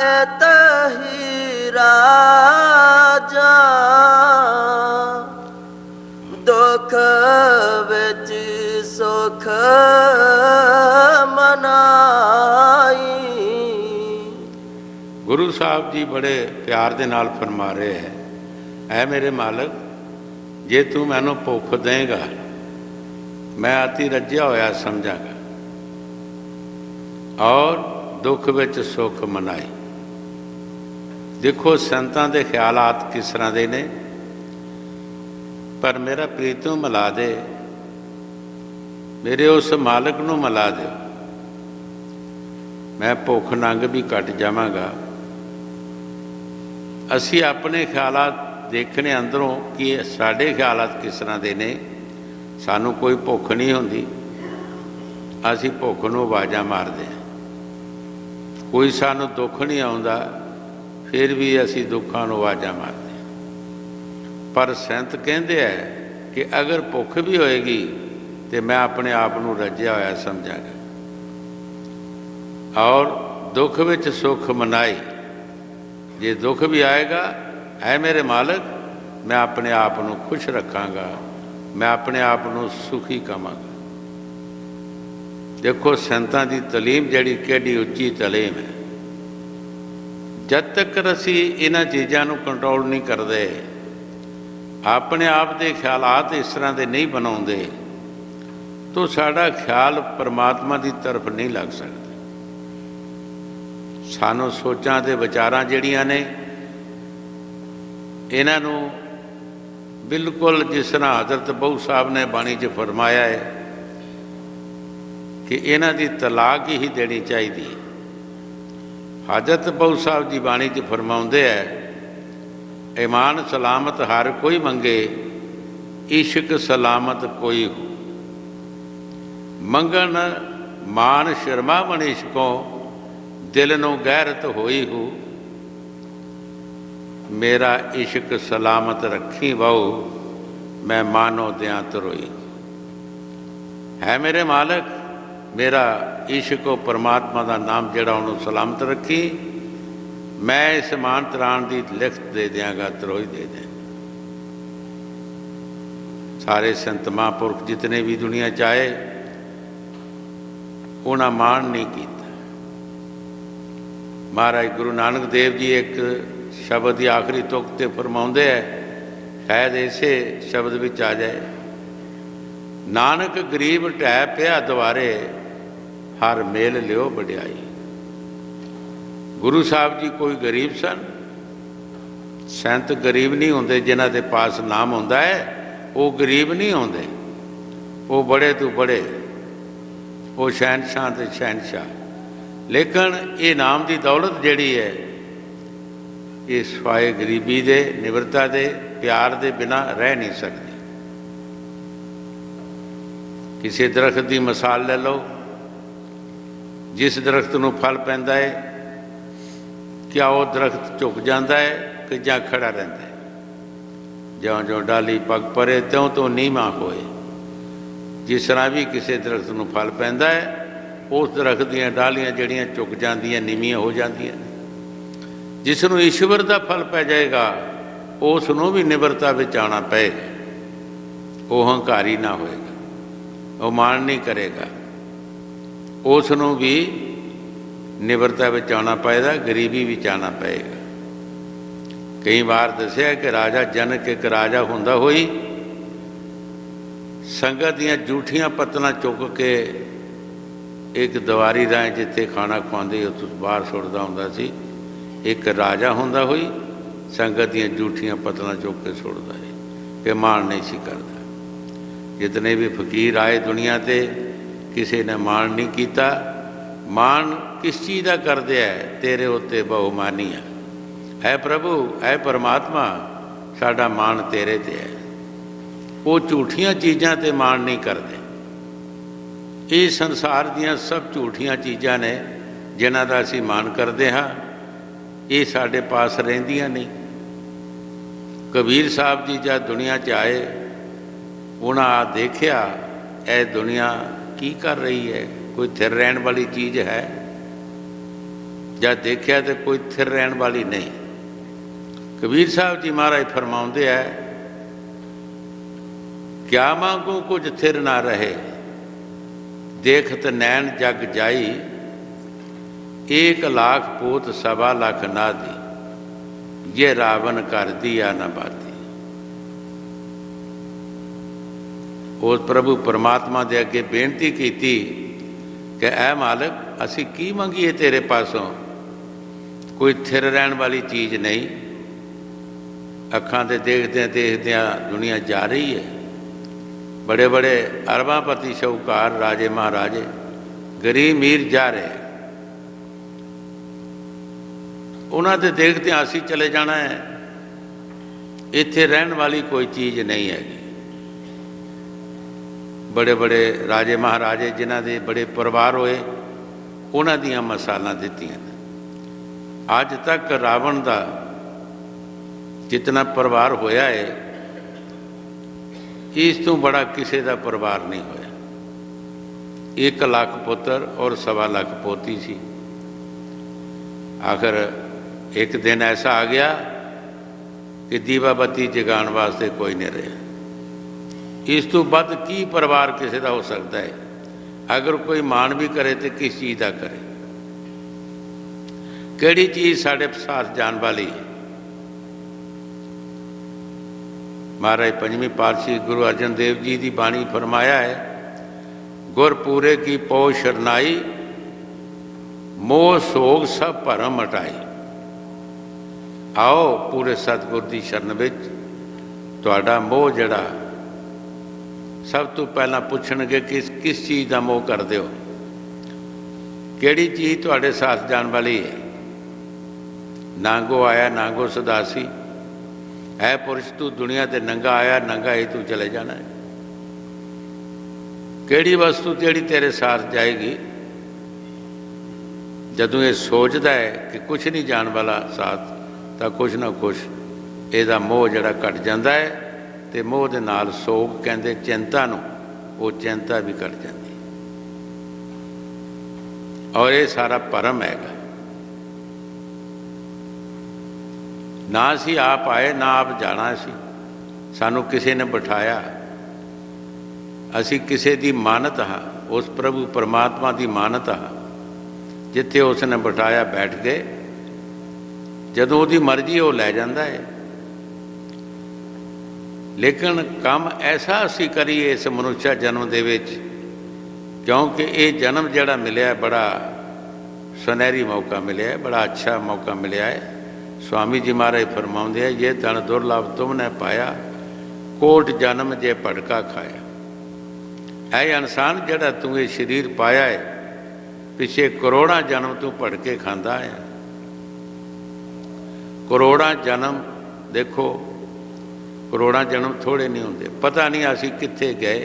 ਐਤਹੀ ਰਾਜਾ, ਦੁੱਖ ਵਿੱਚ ਸੁਖ ਮਨਾਈ। ਗੁਰੂ ਸਾਹਿਬ ਜੀ ਬੜੇ ਪਿਆਰ ਦੇ ਨਾਲ ਫਰਮਾ ਰਹੇ ਹੈ, ਐ ਮੇਰੇ ਮਾਲਕ, ਜੇ ਤੂੰ ਮੈਨੂੰ ਭੁੱਖ ਦੇਂਗਾ ਮੈਂ ਅਤੀ ਰੱਜਿਆ ਹੋਇਆ ਸਮਝਾਂਗਾ, ਔਰ ਦੁੱਖ ਵਿੱਚ ਸੁੱਖ ਮਨਾਈ। ਦੇਖੋ ਸੰਤਾਂ ਦੇ ਖਿਆਲਾਤ ਕਿਸ ਤਰ੍ਹਾਂ ਦੇ ਨੇ, ਪਰ ਮੇਰਾ ਪ੍ਰੀਤੂ ਮਿਲਾ ਦੇ, ਮੇਰੇ ਉਸ ਮਾਲਕ ਨੂੰ ਮਿਲਾ ਦਿਓ, ਮੈਂ ਭੁੱਖ ਨੰਗ ਵੀ ਘਟ ਜਾਵਾਂਗਾ। ਅਸੀਂ ਆਪਣੇ ਖਿਆਲਾਤ ਦੇਖਣੇ ਅੰਦਰੋਂ ਕਿ ਸਾਡੇ ਖਿਆਲਾਤ ਕਿਸ ਤਰ੍ਹਾਂ ਦੇ ਨੇ। ਸਾਨੂੰ ਕੋਈ ਭੁੱਖ ਨਹੀਂ ਹੁੰਦੀ, ਅਸੀਂ ਭੁੱਖ ਨੂੰ ਆਵਾਜ਼ਾਂ ਮਾਰਦੇ ਹਾਂ। ਕੋਈ ਸਾਨੂੰ ਦੁੱਖ ਨਹੀਂ ਆਉਂਦਾ, ਫਿਰ ਵੀ ਅਸੀਂ ਦੁੱਖਾਂ ਨੂੰ ਆਵਾਜ਼ਾਂ ਮਾਰਦੇ ਹਾਂ। ਪਰ ਸੰਤ ਕਹਿੰਦੇ ਹੈ ਕਿ ਅਗਰ ਭੁੱਖ ਵੀ ਹੋਏਗੀ ਤੇ ਮੈਂ ਆਪਣੇ ਆਪ ਨੂੰ ਰੱਜਿਆ ਹੋਇਆ ਸਮਝਾਂਗਾ, ਔਰ ਦੁੱਖ ਵਿੱਚ ਸੁੱਖ ਮਨਾਈ। ਜੇ ਦੁੱਖ ਵੀ ਆਏਗਾ, ਐ ਮੇਰੇ ਮਾਲਕ, ਮੈਂ ਆਪਣੇ ਆਪ ਨੂੰ ਖੁਸ਼ ਰੱਖਾਂਗਾ, ਮੈਂ ਆਪਣੇ ਆਪ ਨੂੰ ਸੁਖੀ ਕਵਾਂਗਾ। ਦੇਖੋ ਸੰਤਾਂ ਦੀ ਤਾਲੀਮ ਜਿਹੜੀ ਕਿਹੜੀ ਉੱਚੀ ਤਾਲੀਮ ਹੈ। ਜਦ ਤੱਕ ਅਸੀਂ ਇਹਨਾਂ ਚੀਜ਼ਾਂ ਨੂੰ ਕੰਟਰੋਲ ਨਹੀਂ ਕਰਦੇ, ਆਪਣੇ ਆਪ ਦੇ ਖਿਆਲਾਤ ਇਸ ਤਰ੍ਹਾਂ ਦੇ ਨਹੀਂ ਬਣਾਉਂਦੇ, ਤਾਂ ਸਾਡਾ ਖਿਆਲ ਪਰਮਾਤਮਾ ਦੀ ਤਰਫ ਨਹੀਂ ਲੱਗ ਸਕਦਾ। ਸਾਨੂੰ ਸੋਚਾਂ ਤੇ ਵਿਚਾਰਾਂ ਜਿਹੜੀਆਂ ਨੇ, ਇਹਨਾਂ ਨੂੰ ਬਿਲਕੁਲ ਜਿਸ ਤਰ੍ਹਾਂ ਹਜ਼ਰਤ ਬਹੂ ਸਾਹਿਬ ਨੇ ਬਾਣੀ 'ਚ ਫਰਮਾਇਆ ਹੈ ਕਿ ਇਹਨਾਂ ਦੀ ਤਲਾਕ ਹੀ ਦੇਣੀ ਚਾਹੀਦੀ ਹੈ। ਹਜ਼ਰਤ ਬਹੂ ਸਾਹਿਬ ਜੀ ਬਾਣੀ 'ਚ ਫਰਮਾਉਂਦੇ ਹੈ, ਈਮਾਨ ਸਲਾਮਤ ਹਰ ਕੋਈ ਮੰਗੇ, ਇਸ਼ਕ ਸਲਾਮਤ ਕੋਈ ਹੋ। ਮੰਗਣ ਮਾਨ ਸ਼ਰਮਾ ਮਨ ਇਸ਼ਕੋਂ, ਦਿਲ ਨੂੰ ਗੈਰਤ ਹੋਈ ਹੋ। ਮੇਰਾ ਇਸ਼ਕ ਸਲਾਮਤ ਰੱਖੀ ਵਾਓ, ਮੈਂ ਮਾਨੋ ਦਿਆਂ ਤਰੋਈ। ਹੈ ਮੇਰੇ ਮਾਲਕ, ਮੇਰਾ ਇਸ਼ਕ ਪਰਮਾਤਮਾ ਦਾ ਨਾਮ ਜਿਹੜਾ ਉਹਨੂੰ ਸਲਾਮਤ ਰੱਖੀ, ਮੈਂ ਇਸ ਮਾਨ ਤਰਾਣ ਦੀ ਲਿਖਤ ਦੇ ਦਿਆਂਗਾ, ਤਰੋਈ ਦੇ ਦਿਆਂ। ਸਾਰੇ ਸੰਤ ਮਹਾਂਪੁਰਖ ਜਿਤਨੇ ਵੀ ਦੁਨੀਆ 'ਚ ਆਏ, ਉਹਨਾਂ ਮਾਣ ਨਹੀਂ ਕੀਤਾ। ਮਹਾਰਾਜ ਗੁਰੂ ਨਾਨਕ ਦੇਵ ਜੀ ਇੱਕ ਸ਼ਬਦ ਦੀ ਆਖਰੀ ਤੁਕ 'ਤੇ ਫਰਮਾਉਂਦੇ ਹੈ, ਸ਼ਾਇਦ ਇਸੇ ਸ਼ਬਦ ਵਿੱਚ ਆ ਜਾਏ, ਨਾਨਕ ਗਰੀਬ ਢਹਿ ਪਿਆ ਦੁਆਰੇ, ਹਰ ਮੇਲ ਲਿਓ ਵਡਿਆਈ। ਗੁਰੂ ਸਾਹਿਬ ਜੀ ਕੋਈ ਗਰੀਬ ਸਨ? ਸੰਤ ਗਰੀਬ ਨਹੀਂ ਹੁੰਦੇ। ਜਿਨ੍ਹਾਂ ਦੇ ਪਾਸ ਨਾਮ ਹੁੰਦਾ ਹੈ ਉਹ ਗਰੀਬ ਨਹੀਂ ਹੁੰਦੇ, ਉਹ ਬੜੇ ਤੋਂ ਬੜੇ, ਉਹ ਸ਼ਹਿਨਸ਼ਾਹ ਤੇ ਸ਼ਹਿਨਸ਼ਾਹ। ਲੇਕਿਨ ਇਹ ਨਾਮ ਦੀ ਦੌਲਤ ਜਿਹੜੀ ਹੈ, ਇਹ ਸਵਾਏ ਗਰੀਬੀ ਦੇ, ਨਿਮਰਤਾ ਦੇ, ਪਿਆਰ ਦੇ ਬਿਨਾਂ ਰਹਿ ਨਹੀਂ ਸਕਦੀ। ਕਿਸੇ ਦਰਖਤ ਦੀ ਮਿਸਾਲ ਲੈ ਲਓ, ਜਿਸ ਦਰਖਤ ਨੂੰ ਫਲ ਪੈਂਦਾ ਹੈ, ਕਿਆ ਉਹ ਦਰਖਤ ਝੁਕ ਜਾਂਦਾ ਹੈ ਕਿ ਜਾਂ ਖੜਾ ਰਹਿੰਦਾ ਹੈ? ਜਿਉਂ-ਜਿਉਂ ਡਾਲੀ ਪੱਗ ਪਰੇ, ਤਿਉਂ-ਤਿਉਂ ਨੀਵਾਂ ਹੋਏ। ਜਿਸ ਤਰ੍ਹਾਂ ਵੀ ਕਿਸੇ ਦਰਖਤ ਨੂੰ ਫਲ ਪੈਂਦਾ ਹੈ, ਉਸ ਦਰਖਤ ਦੀਆਂ ਡਾਲੀਆਂ ਜਿਹੜੀਆਂ ਝੁਕ ਜਾਂਦੀਆਂ, ਨੀਵੀਆਂ ਹੋ ਜਾਂਦੀਆਂ ਨੇ। ਜਿਸ ਨੂੰ ਈਸ਼ਵਰ ਦਾ ਫਲ ਪੈ ਜਾਏਗਾ, ਉਸ ਨੂੰ ਵੀ ਨਿਮਰਤਾ ਵਿੱਚ ਆਉਣਾ ਪਏਗਾ। ਉਹ ਹੰਕਾਰੀ ਨਾ ਹੋਏਗਾ, ਉਹ ਮਾਣ ਨਹੀਂ ਕਰੇਗਾ, ਉਸ ਨੂੰ ਵੀ ਨਿਮਰਤਾ ਵਿੱਚ ਆਉਣਾ ਪਏਗਾ, ਗਰੀਬੀ ਵਿੱਚ ਆਉਣਾ ਪਏਗਾ। ਕਈ ਵਾਰ ਦੱਸਿਆ ਕਿ ਰਾਜਾ ਜਨਕ ਇੱਕ ਰਾਜਾ ਹੁੰਦਾ ਹੋਈ ਸੰਗਤ ਦੀਆਂ ਜੂਠੀਆਂ ਪੱਤਲਾਂ ਚੁੱਕ ਕੇ ਇੱਕ ਦੀਵਾਰੀ ਰਾਹੀਂ ਜਿੱਥੇ ਖਾਣਾ ਖਵਾਉਂਦੇ ਉੱਥੋਂ ਬਾਹਰ ਸੁੱਟਦਾ ਹੁੰਦਾ ਸੀ। ਇੱਕ ਰਾਜਾ ਹੁੰਦਾ ਹੋਈ ਸੰਗਤ ਦੀਆਂ ਜੂਠੀਆਂ ਪੱਤਲਾਂ ਚੁੱਕ ਕੇ ਸੁੱਟਦਾ ਹੈ ਕਿ ਮਾਣ ਨਹੀਂ ਸੀ ਕਰਦਾ। ਜਿਤਨੇ ਵੀ ਫਕੀਰ ਆਏ ਦੁਨੀਆ 'ਤੇ, ਕਿਸੇ ਨੇ ਮਾਣ ਨਹੀਂ ਕੀਤਾ। ਮਾਣ ਕਿਸ ਚੀਜ਼ ਦਾ ਕਰਦੇ ਹੈ? ਤੇਰੇ ਉੱਤੇ ਬਹੁਮਾਨੀ ਹੈ। ਹੈ ਪ੍ਰਭੂ, ਹੈ ਪਰਮਾਤਮਾ, ਸਾਡਾ ਮਾਣ ਤੇਰੇ 'ਤੇ ਹੈ। ਉਹ ਝੂਠੀਆਂ ਚੀਜ਼ਾਂ 'ਤੇ ਮਾਣ ਨਹੀਂ ਕਰਦੇ। ਇਹ ਸੰਸਾਰ ਦੀਆਂ ਸਭ ਝੂਠੀਆਂ ਚੀਜ਼ਾਂ ਨੇ ਜਿਨ੍ਹਾਂ ਦਾ ਅਸੀਂ ਮਾਣ ਕਰਦੇ ਹਾਂ, ਇਹ ਸਾਡੇ ਪਾਸ ਰਹਿੰਦੀਆਂ ਨਹੀਂ। ਕਬੀਰ ਸਾਹਿਬ ਜੀ ਜਦ ਦੁਨੀਆ 'ਚ ਆਏ, ਉਹਨਾਂ ਦੇਖਿਆ ਇਹ ਦੁਨੀਆ ਕੀ ਕਰ ਰਹੀ ਹੈ, कोई थिर रहन वाली चीज़ है? ਜਾਂ ਦੇਖਿਆ तो कोई थिर रहन वाली नहीं। कबीर साहब जी महाराज फरमाउंदे है, क्या मांगू कुछ थिर ना रहे, देखत नैन जग जाई, 1 लाख पोत 1.25 लाख ना दी, ये रावण कर दिया ना बाती। उस प्रभु परमात्मा दे अगे बेनती की कि ऐ मालिक असी की मंगीए तेरे पासों, कोई थिर रहन वाली चीज़ नहीं। अखां दे देखदे दुनिया जा रही है। बड़े बड़े अरबापति शाहूकार राजे महाराजे गरीब मीर जा रहे हैं, उन्होंने देखते असी चले जाना है। इत्थे रहन वाली कोई चीज़ नहीं हैगी। बड़े बड़े राजे महाराजे जिन्हां दे बड़े परिवार होए, उन्हां दियां मिसालां दित्तियां। अज तक रावण का जितना परिवार होया है, इस तो बड़ा किसी का परिवार नहीं होया। 1 लाख पुत्र और 1.25 लाख पोती सी। आखिर एक दिन ऐसा आ गया कि दीवा बत्ती जगाने वास्ते कोई नहीं रहा। इस तो बद की परिवार किसी का हो सकता है? अगर कोई मान भी करे तो किस चीज़ का करे? किहड़ी चीज़ साढ़े साथ जान वाली है? महाराज पंजवीं पातशाही गुरु अर्जन देव जी की बाणी फरमाया है, गुर पूरे की पौ शरनाई, मोह सोग सब भरम हटाई। आओ पूरे सतगुर की शरण विच, तुहाडा मोह जड़ा सब तो पहला पूछणगे किस चीज़ का मोह करते हो, किहड़ी चीज़ तुहाडे साथ जान वाली है। नांगो आया नांगो सदासी, है पुरुष तू दुनिया ते नंगा आया नंगा ही तू चले जाना है। किहड़ी वस्तु तेरी तेरे साथ जाएगी? जदों ये सोचता है कि कुछ नहीं जान वाला साथ, तो कुछ ना कुछ ਇਹਦਾ मोह जड़ा घट जाता है। तो मोह के नाल सोग कहते चिंता नूं, वो चिंता भी घट जाती। और ये सारा भरम हैगा। ना असी आप आए ना आप जाना, सी सानू किसी ने बिठाया, असी किसी की मानत हाँ, उस प्रभु परमात्मा की मानत हाँ, जिथे उसने बिठाया बैठ गए। जदों उसकी मर्जी वो लै जाता है। लेकिन काम ऐसा असी करिए इस मनुष्य जन्म दे विच, क्योंकि ये जन्म जड़ा मिले बड़ा सुनहरी मौका मिले, बड़ा अच्छा मौका मिले है। स्वामी जी महाराज फरमाउंदे हैं, ये धन दुर्लभ तुमने पाया, कोट जन्म जे भड़का खाया। ऐ इंसान जड़ा तू ये शरीर पाया है, पिछे करोड़ां जन्म तू भड़के खांदा है। करोड़ां जन्म देखो, करोड़ां जन्म थोड़े नहीं होंगे। पता नहीं असी कित्थे गए,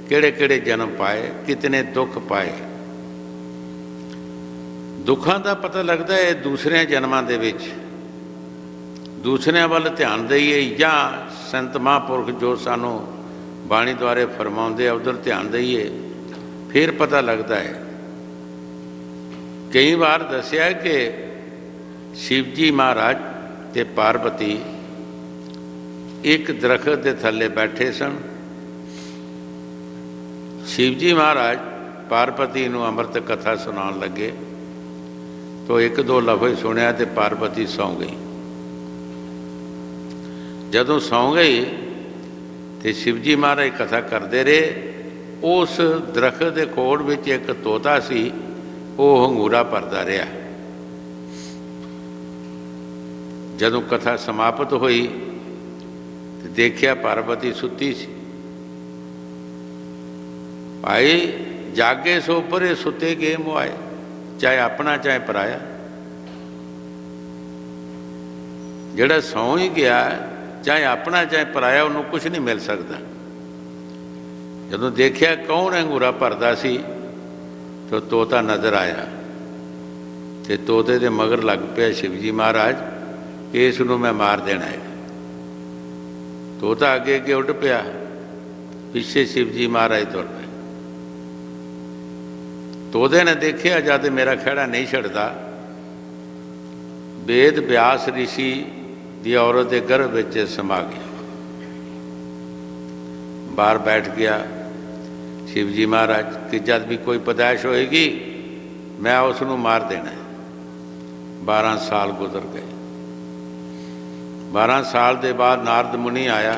किहड़े किहड़े जन्म पाए, कितने दुख पाए। दुखों का पता लगता है दूसरे जन्मां दे विच, दूसरिਆਂ ਵੱਲ ध्यान दईए, या संत महापुरख जो सानू बाणी द्वारे फरमाउंदे उधर ध्यान दईए, फिर पता लगता है। कई बार दसिया कि शिव जी महाराज ते पार्वती एक दरखत के थले बैठे सन। शिव जी महाराज पार्वती नूं अमृत कथा सुनाउण लगे, तो एक दो लफज सुनिया तो पार्वती सौ गई। जदों सौ गई तो शिवजी महाराज कथा करते रहे। उस दरखत के कोड़ विच एक तोता सी, वो हंगूरा भरदा रहा। जदों कथा समाप्त हुई तो देखिया पार्वती सुती सी। भाई जागे सो परे सुते के मुआए, चाहे अपना चाहे पराया। जिहड़ा सौ ही गया, चाहे अपना चाहे पराया, उन्होंने कुछ नहीं मिल सकता। जदों देखिया कौन अंगूरा भरदा सी, तो तोता नज़र आया। तो तोते दे मगर लग पिया शिवजी महाराज, इस नूं मैं मार देना है। तोता अगे अगे उड़ पिया, पिछे शिवजी महाराज तुर पे। ਤੋਦੇ ਨੇ ਦੇਖਿਆ ਜਦ ਮੇਰਾ ਖਹਿੜਾ ਨਹੀਂ ਛੱਡਦਾ, वेद व्यास ऋषि दी औरत के गर्भ ਵਿੱਚ ਸਮਾ ਗਿਆ। बाहर बैठ गया शिव जी महाराज कि जब भी कोई पैदाइश होएगी मैं उसनों मार देना है। 12 साल गुजर गए। 12 साल के बाद नारद मुनि आया,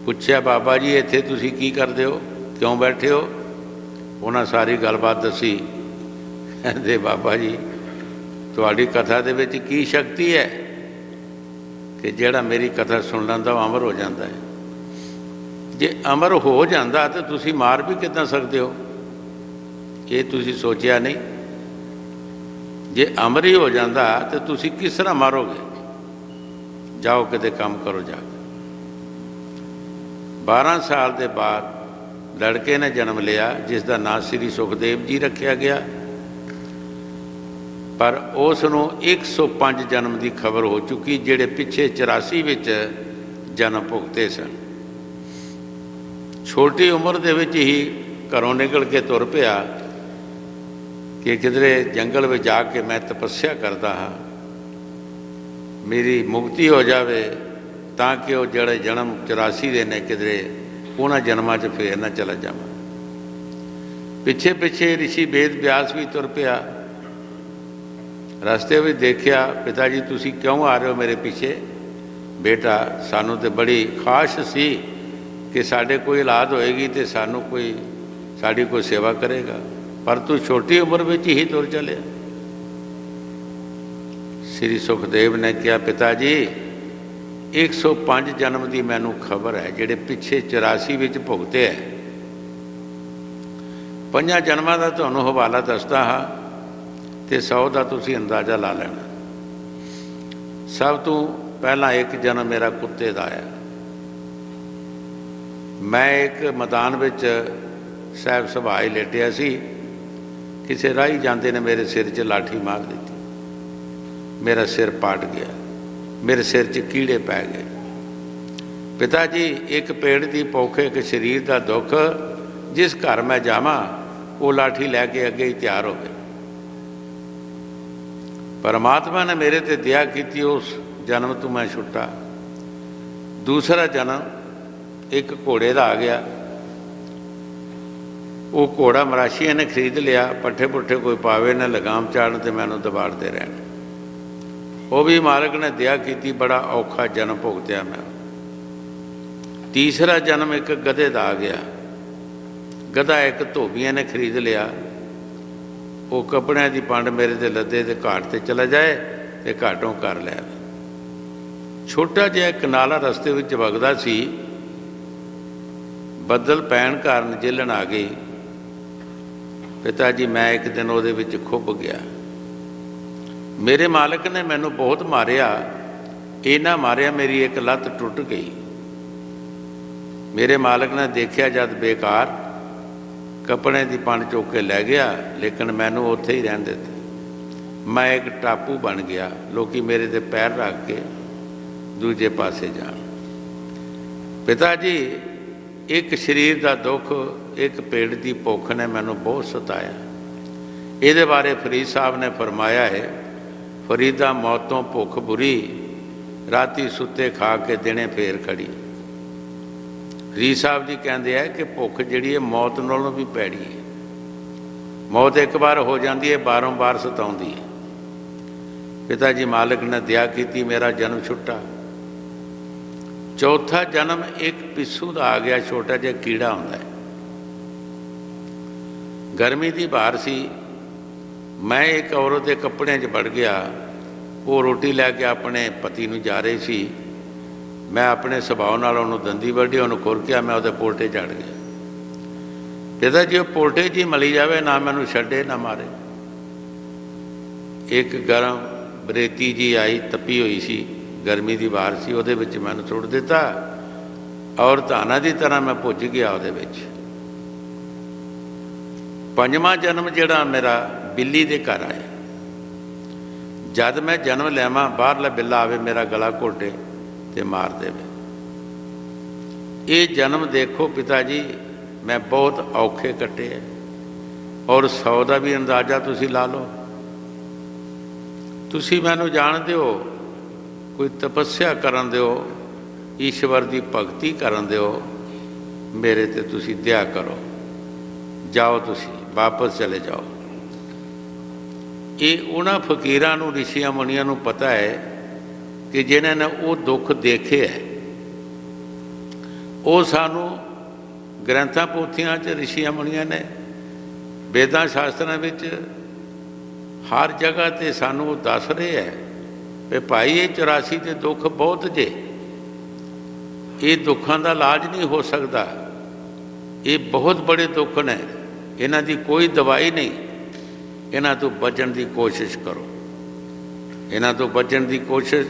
पूछया बाबा जी इत्थे तुसी की करदे हो, क्यों बैठे हो? उन्हें सारी गलबात दसी। कहते बाबा जी तुहाडी कथा दे विच की शक्ति है कि जिहड़ा मेरी कथा सुन लैंदा वो अमर हो जाता है। जे अमर हो जाता तो तुसी मार भी किदां सकदे हो? ये तुसी सोचिया नहीं? जे अमर ही हो जाता तो तुसी किस तरह मारोगे? जाओ किते काम करो जाके। 12 साल के बाद लड़के ने जन्म लिया जिसका नाम श्री सुखदेव जी रखा गया, पर उसनों 105 जन्म की खबर हो चुकी जिहड़े पिछे 84 विच जन्म भुगते सन। छोटी उम्र दे विच ही घरों निकल के तुर पिया कि किधरे जंगल में जाके मैं तपस्या करता हाँ, मेरी मुक्ति हो जाए ताकि वो जड़े जन्म 84 दे ने किधरे उन्होंने जन्मां च फिर ना चला जावां। पिछे पिछे ऋषि वेद व्यास भी तुर पिया। रस्ते में देखिया पिता जी तुसी क्यों आ रहे हो मेरे पीछे? बेटा सानू तो बड़ी खाश सी कि साढ़े कोई औलाद होएगी तो सानू कोई साड़ी कोई सेवा करेगा, पर तू छोटी उम्र में ही तुर चले। श्री सुखदेव ने कहा पिता जी 105 जन्म की मैनू खबर है जिहड़े पिछे 84 विच भुगते है। 5 जन्मां दा तुहानूं हवाला दसदा हाँ तो 100 का तुसी अंदाज़ा ला लेना। सब तो पहला एक जन्म मेरा कुत्ते का आया। मैं एक मैदान विच साहब सभा ही लेटिया सी, किसी राही जाते ने मेरे सिर च लाठी मार दी, मेरा सिर पाट गया, मेरे सिर च कीड़े पै गए। पिता जी एक पेड़ की पौख एक शरीर का दुख, जिस घर मैं जावां वो लाठी लैके अगे ही तैयार हो गए। परमात्मा ने मेरे ते दया की, उस जन्म तो मैं छुट्टा। दूसरा जन्म एक घोड़े का आ गया। वो घोड़ा मराशिया ने खरीद लिया, पट्ठे पुट्ठे कोई पावे न लगाम चाड़न तो मैनू दबाड़ते रहना। वो भी मालिक ने दया की, बड़ा औखा जन्म भुगत्या मैं। तीसरा जन्म एक गधे का आ गया। गधा एक धोबिया ने खरीद लिया। वो कपड़िया की पंड मेरे ते लदे ते घाट ते चला जाए तो घाटों कर लिया। छोटा जिहा एक नाला रस्ते विच वगदा सी, बदल पैण कारण झेलण आ गई। पिता जी मैं एक दिन उहदे विच खुब गया। मेरे मालिक ने मैनू बहुत मारिया, इन्ना मारिया मेरी एक लत्त टुट गई। मेरे मालिक ने देखिया जद बेकार कपड़े की पंड चुक के लै गया, लेकिन मैनू उत्थे ही रहन दिता। मैं एक टापू बन गया, लोग मेरे ते पैर रख के दूजे पासे जान। पिता जी एक शरीर का दुख, एक पेड़ की भुख ने मैनू बहुत सताया। ये बारे फरीद साहब ने फरमाया है, फरीदा मौतों भुख बुरी, राती सुते खा के दिने फेर खड़ी। फरीद साहब जी कहते हैं कि भुख जिहड़ी है मौत नालों भी पैड़ी है। मौत एक बार हो जाती है, बारों बार सताउंदी है। पिता जी मालिक ने दया की, मेरा जन्म छुट्टा। चौथा जन्म एक पिस्सू का आ गया, छोटा जिहा कीड़ा होंदा है। गर्मी की बार सी, मैं एक औरत के कपड़े च वड़ गया। वो रोटी लैके अपने पति नूं जा रही सी। मैं अपने सुभाव नाल उहनूं दंदी वड्डी, उहनूं खुरकिया, मैं उहदे पोल्टे चढ़ गया। पिता जी पोल्टे जी मली जाए, ना मैनूं छड्डे ना मारे। एक गर्म बरेती जी आई, तपी हुई सी, गर्मी की बार सी, उहदे विच मैनूं सुट दिता और धाना की तरह मैं भुज गया उहदे विच। पंजवां जन्म जिहड़ा मेरा बिल्ली दे घर आया। जद मैं जन्म लैवां, बाहरला बिल्ला आवे मेरा गला घोटे ते मार देवे। ये जन्म देखो पिता जी मैं बहुत औखे कट्टे है। और 100 का भी अंदाज़ा तुसी ला लो। तुसी मैनू जानते हो, कोई तपस्या करन दिओ, ईश्वर की भगती करन दिओ, मेरे ते तुसी दया करो, जाओ तुसी वापस चले जाओ। ये उन्हां फकीरां नूं, ऋषियां मुनियां नूं पता है कि जिन्हां ने वो दुख देखे है। वो सानू ग्रंथां पोथियां च ऋषियां मुनियां ने वेदां शास्त्रां विच हर जगह ते सानू दस रहे है कि भाई ये 84 के दुख बहुत जे, ये दुखों का इलाज नहीं हो सकता, ये बहुत बड़े दुख ने, इन्हां दी कोई दवाई नहीं, इन्हां तो बचण की कोशिश करो, इन्हां तो बचण की कोशिश,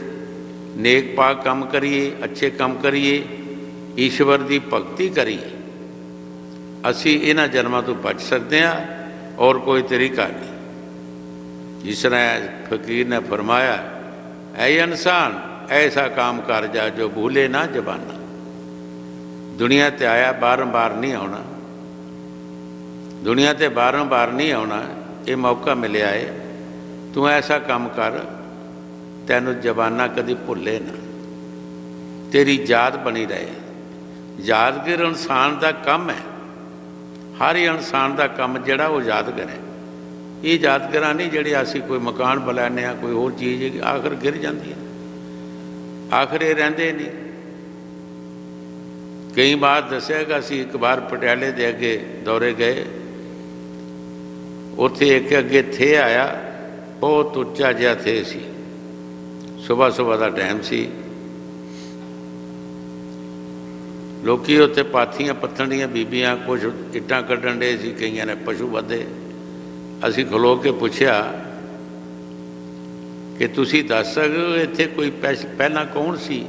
नेक पाक काम करिए, अच्छे काम करिए, ईश्वर की भगती करिए, असी इन्हां जन्मां तो बच सकते हैं और कोई तरीका नहीं। जिस तरह फकीर ने फरमाया, ऐ इंसान ऐसा काम कर जा जो भूले ना जबाना। दुनिया ते आया बारंबार नहीं आना, दुनिया ते बारंबार नहीं आना, ये मौका मिले है, तू ऐसा काम कर तैनू जबाना कभी भुले ना, तेरी याद बनी रहे। यादगिर इंसान का काम है, हर इंसान का काम जड़ा वो यादगार है। ये यादगार नहीं जड़ी असी कोई मकान बनाने, कोई होर चीज़ आखिर गिर जाती है, आखिर ये रहिंदे नहीं। कई बार दसिया कि असी एक बार पटियाले दे अगे दौरे गए, उत्थे एक अगे थे आया, बहुत उच्चा जिहा थे सी, सुबह सुबह का टाइम सी, लोग उत्थे पाथियां पत्थन दियां बीबियां कुछ इट्टां कड्ढण डे सी, कईयां ने पशु बधे। असी खलो के पूछया कि तुसी दस सकदे हो इत्थे कोई पहला कौन सी?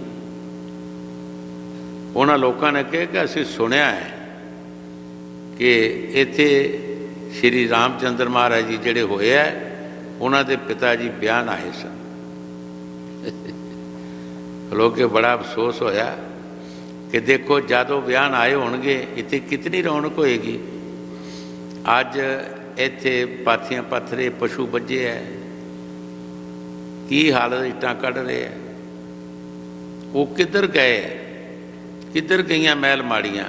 उन्हां लोकां ने कहा कि असी सुनिया है कि इत्थे श्री रामचंद्र महाराज जी जिहड़े होए है, उन्हां दे पिता जी ब्याहन आए सन। खलो के बड़ा अफसोस होया कि देखो जदों ब्याहन आए होणगे इत्थे कितनी रौनक होएगी। अज इत्थे पाथियां पत्थरे, पशु बजे है, की हालत इट्टां कढ़ रहे हैं, वो किधर गए, किधर गईयां महल माड़ियां।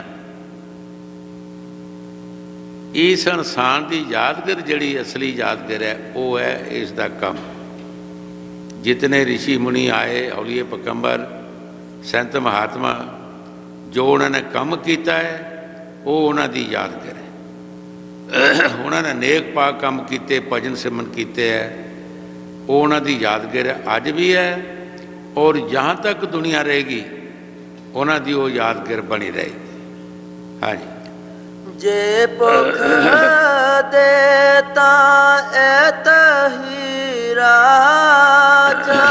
इस इंसान की यादगार जिहड़ी असली यादगार है, वो है इसका काम। जितने ऋषि मुनि आए, औलिए पैगंबर, संत महात्मा, जो उन्होंने काम किया है वो उन्होंने यादगार है। उन्होंने नेक पाक काम किए, भजन सिमरन किए है, वो उन्होंने यादगार है, अज भी है और जहाँ तक दुनिया रहेगी उन्होंने वो यादगार बनी रहेगी। हाँ जी। जे भुख देता एत ही राजा,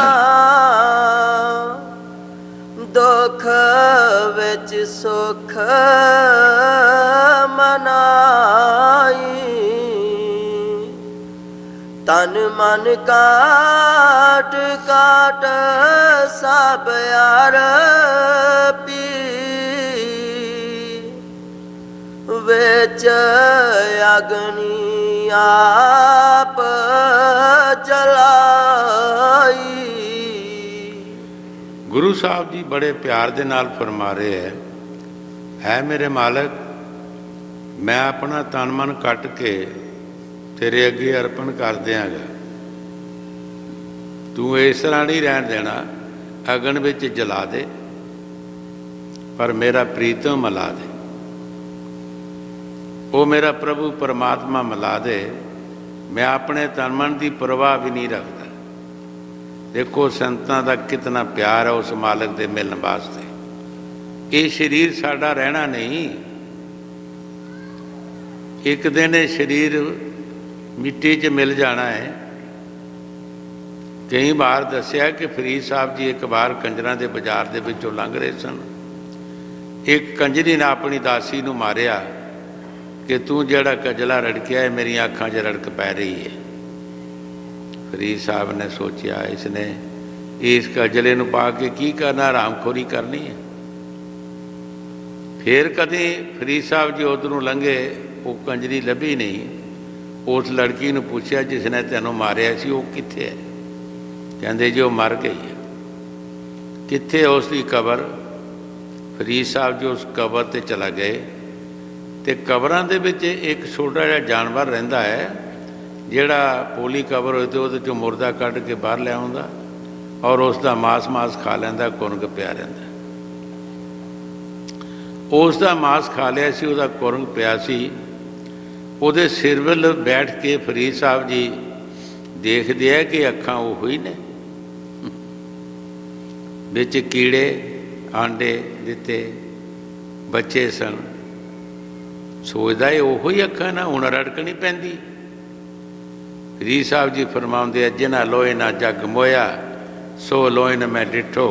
दुख विच सुख मनाई, तन मन काट काट सब यार पी, विच अग्नि आप जलाई। गुरु साहब जी बड़े प्यार दे नाल फरमा रहे हैं, है मेरे मालक, मैं अपना तन मन कट के तेरे अगे अर्पण कर देंगा, तू इस तरह नहीं रहन देना, अगन विच जला दे पर मेरा प्रीतम मिला दे, वो मेरा प्रभु परमात्मा मिला दे, मैं अपने तन मन की परवाह भी नहीं रखता। देखो संतां दा कितना प्यार है उस मालक दे मिलन वास्ते। ये शरीर साडा रहना नहीं, एक दिन ये शरीर मिट्टी च मिल जाना है। कई बार दसिया कि फरीद साहब जी एक बार कंजरां दे बाजार दे विचों लंघ रहे सन, एक कंजरी ने अपनी दासी नूं मारिया कि तू जिहड़ा कजला रड़किया है मेरी अखां 'च रड़क पै रही है। फरीद साहब ने सोचा इसने इस कजले नूं पा के की करना, हरामखोरी करनी है। फिर कभी फरीद साहब जी उधरों लंघे, वो कंजरी लभी नहीं, उस लड़की ने पूछा जिसने तेनों मारिया सी वो कित्थे है? कहते जी वो मर गई है। कित्थे उसकी कबर? फरीद साहब जी उस कबर ते चला गए तो कबरां दे विच एक छोटा जिहा जानवर रहिंदा है जिहड़ा पोली कबर होए तो उहदे चों मुर्दा कढ के बाहर ले आउंदा और उसका मास खा लैंदा, कुरंग पिया रहिंदा। उसका मास खा लिया सी, उहदा कुरंग पिया सी। उहदे सिर वल बैठ के फरीद साहब जी देखदे है कि अखां उहो ही ने, विच कीड़े आंडे दिते, बच्चे सन। सोचदा ये उहो ही अखां ना, हुण रड़क नहीं पैंदी। फरीद साहब जी फरमाउंदे है, जिन्हां लोहे ना जग मोया सो लोहे न मैं डिठो,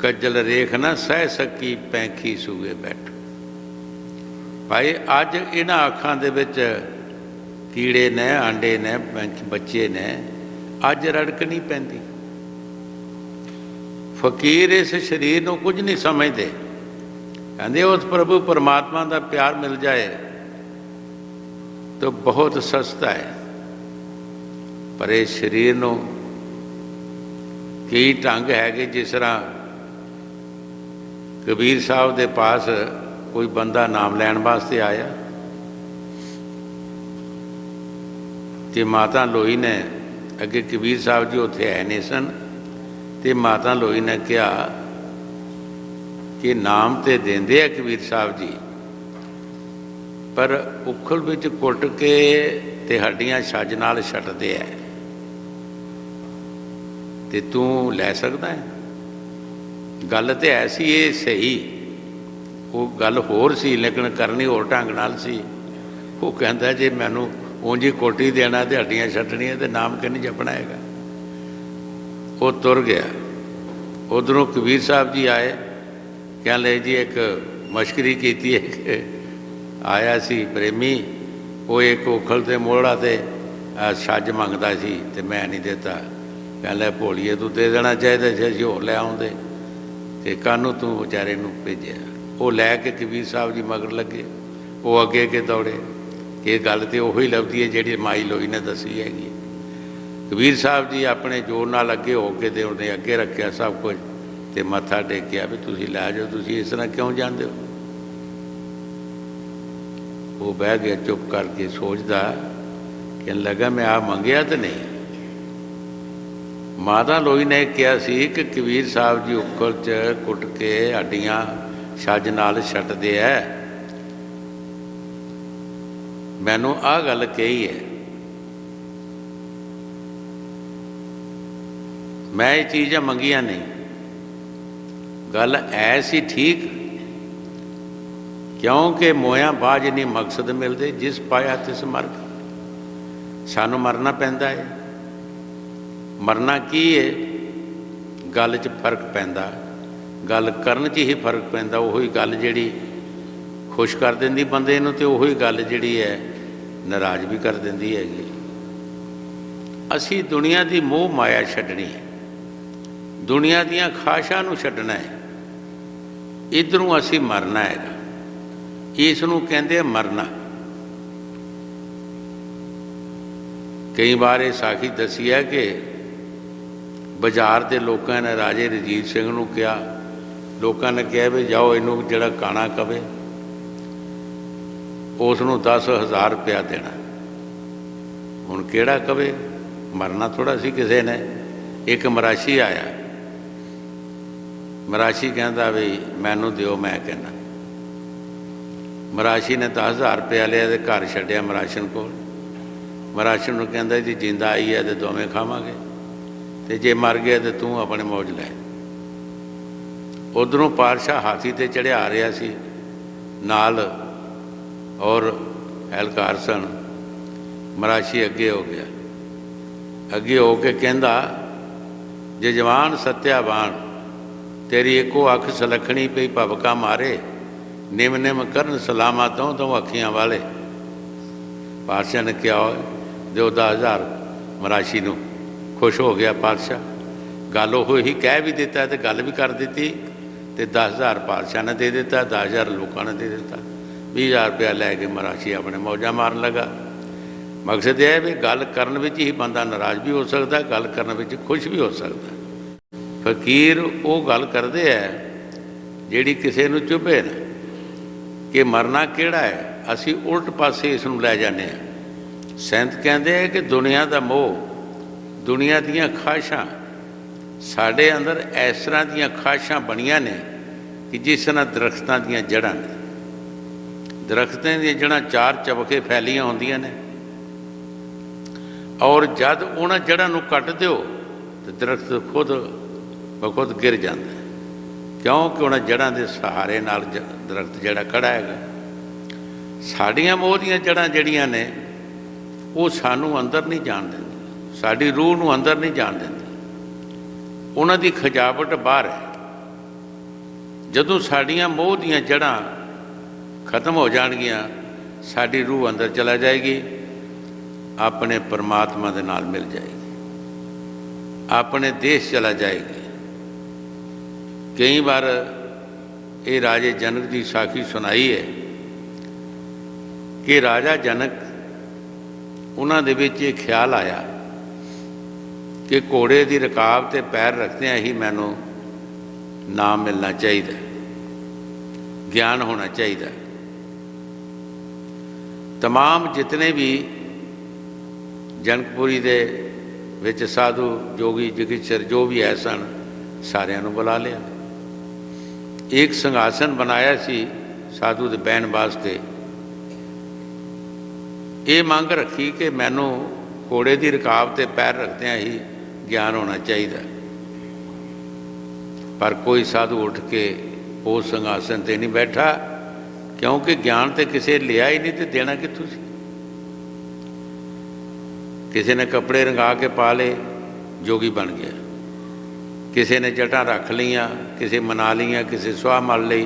कजल रेख ना सह सकी पैंखी सूए बैठो। भाई अज इन्हां अखां दे विच कीड़े ने, आंडे ने, बच्चे ने, अज रड़क नहीं पैंदी। फकीर इस शरीर नूं कुछ नहीं समझते, कहते उस प्रभु परमात्मा का प्यार मिल जाए तो बहुत सस्ता है। पर इस शरीर नूं कई ढंग है कि जिस तरह कबीर साहब के पास कोई बंदा नाम लैण वास्ते आया तो माता लोई ने अगे कबीर साहब जी उत्थे है नहीं सन, तो माता लोई ने कहा कि नाम तो देंदे है कबीर साहब जी, पर उखल विच कुट के ते हड्डियां छज नाल छटदे है, ते तू लै सकदा है? गल तो ऐसी ये सही, वो गल होर सी लेकिन करनी होर ढंग नाल सी। वो कहता जे मैनू ऊंज ही कोटी देना तो हड्डियां छटनियां तो नाम कि नहीं जपना है। वो तुर गया। उधरों कबीर साहब जी आए, कह ले जी एक मश्करी की आया सी प्रेमी, वो एक उखल ते मोड़ा ते छज मंगता सी ते मैं नहीं देता। कह लै भोलीए तू दे देना चाहिए जे असीं होर लै आउंदे, ते कानूं तू बेचारे नूं भेजिया। वो लैके कबीर साहब जी मगर लगे, वो अगे अगे दौड़े। ये गल तो उही लभदी है जिहड़ी माई लोई ने दसी हैगी। कबीर साहब जी अपने जोर नाल अगे हो के ते उन्हें अगे रखिया सब कुछ, ते मत्था टेकिया भी तुसीं लै जाओ, तुसीं इस तरह क्यों जांदे हो? वो बह गया चुप करके, सोचदा कहन लगा मैं आ मंगिया तो नहीं। माता लोई ने कहा सी कि कबीर साहब जी उखल च कुट के हड्डियां छज नाल छटदे है, मैनू आ गल कही है, मैं ये चीज़ां मंगिया नहीं। गल ऐसी ठीक क्योंकि मोया बाज नहीं मकसद मिलते, जिस पाया तिस मर गए। सानू मरना पैंदा है। मरना की है? गल च फर्क पैंदा, गल करन च ही फर्क पैंदा। उही गल जिहड़ी खुश कर देंदी बंदे नूं ते उही गल जिहड़ी है नाराज़ भी कर देंदी हैगी। असी दुनिया की मोह माया छड्डनी है, दुनिया दीयां ख्वाहिशां नूं छड्डना है, इधरों असी मरना है। इस नूं कहंदे मरना। कई बार ये साखी दसी है कि बाजार के लोगों ने राजे रजीत सिंह नूं कहा, लोगों ने कहा भी जाओ इनू जिहड़ा काना कवे उसनूं 10,000 रुपया देना। हुण किहड़ा कवे? मरना थोड़ा सी किसी ने। एक मराशी आया, मराशी कहता भी मैनू दिओ, मैं कहना। मराशी ने 10,000 रुपया लिया तो घर छड्डिया मराशन को। मराशन नूं कहंदा जी जिंदा आई है तो दोवें खावांगे, तो जे मर गया तो तू अपने मौज लै। उधरों पातशाह हाथी ते चढ़िया आ रहा सी, नाल और एहलकार सन। मराशी अगे हो गया, अगे हो के कहंदा जजवान सत्यावान, तेरी एको अख सलखणी पई भवका मारे, निम निम करन सलामा तो अखियां वाले। पातशाह ने क्या हो दो 10,000 मराशी नूं। खुश हो गया पातशाह, गल वो ही कह भी दिता तो गल भी कर दी, तो 10,000 पातशाह ने दे दिता, 10,000 लोगों ने दे दिता। 20,000 रुपया लैके मराशी अपने मौजा मारन लगा। मकसद यह है भी गल करन विच ही बंदा नाराज़ भी हो सकता, गल करन विच खुश भी हो सकता। फकीर वो गल करते हैं जिहड़ी किसी नूं चुभे ना कि मरना किहड़ा है, असी उल्ट पासे इस नूं लै जाने। सैंत कहते हैं कि दुनिया का मोह, दुनिया दीयां ख्वाहिशां साढ़े अंदर इस तरह दीयां ख्वाहिशां बणियां ने कि जिस तरह दरख्तां दीयां जड़ां ने। दरख्तां दीयां जड़ां 4 चबके फैलियां होंदियां ने और जद उन्हां जड़ां नूं कट दिओ तो दरख्त खुद ब खुद गिर जाता है, क्योंकि उन्हां जड़ां दे सहारे नाल दरख्त जिहड़ा खड़ा है। साड़ियां मोह दीयां जड़ां जिहड़ियां ने वो सानू अंदर नहीं जान देंदी, साड़ी रूह नूं अंदर नहीं जान देंदी, उन्हां दी खजावट बाहर है। जदों साड़ियां मोह दीयां जड़ां खत्म हो जाणगियां, साड़ी रूह अंदर चला जाएगी, अपने परमात्मा दे नाल मिल जाएगी, अपने देश चला जाएगी। कई बार ये राजे जनक की साखी सुनाई है कि राजा जनक उन्हां दे विच ये ख्याल आया कि घोड़े की रकाब ते पैर रखते ही मैनू नाम मिलना चाहिए, ज्ञान होना चाहिए। तमाम जितने भी जनकपुरी दे विच साधु जोगी जगिचर जो भी है सन, सारिਆਂ ਨੂੰ बुला लिया। एक संघासन बनाया सी साधु दे बहन वास्ते, ये मंग रखी कि मैनू घोड़े की रकाब ते पैर रखते ही ज्ञान होना चाहिए। पर कोई साधु उठ के उस संघासन ते नहीं बैठा, क्योंकि ज्ञान तो किसी लिया ही नहीं, तो देना कित्थों सी। किसी ने कपड़े रंगा के पा ले, जोगी बन गया। किसी ने जटां रख लियां, किसी मना लियां, किसी सुआह मल लई,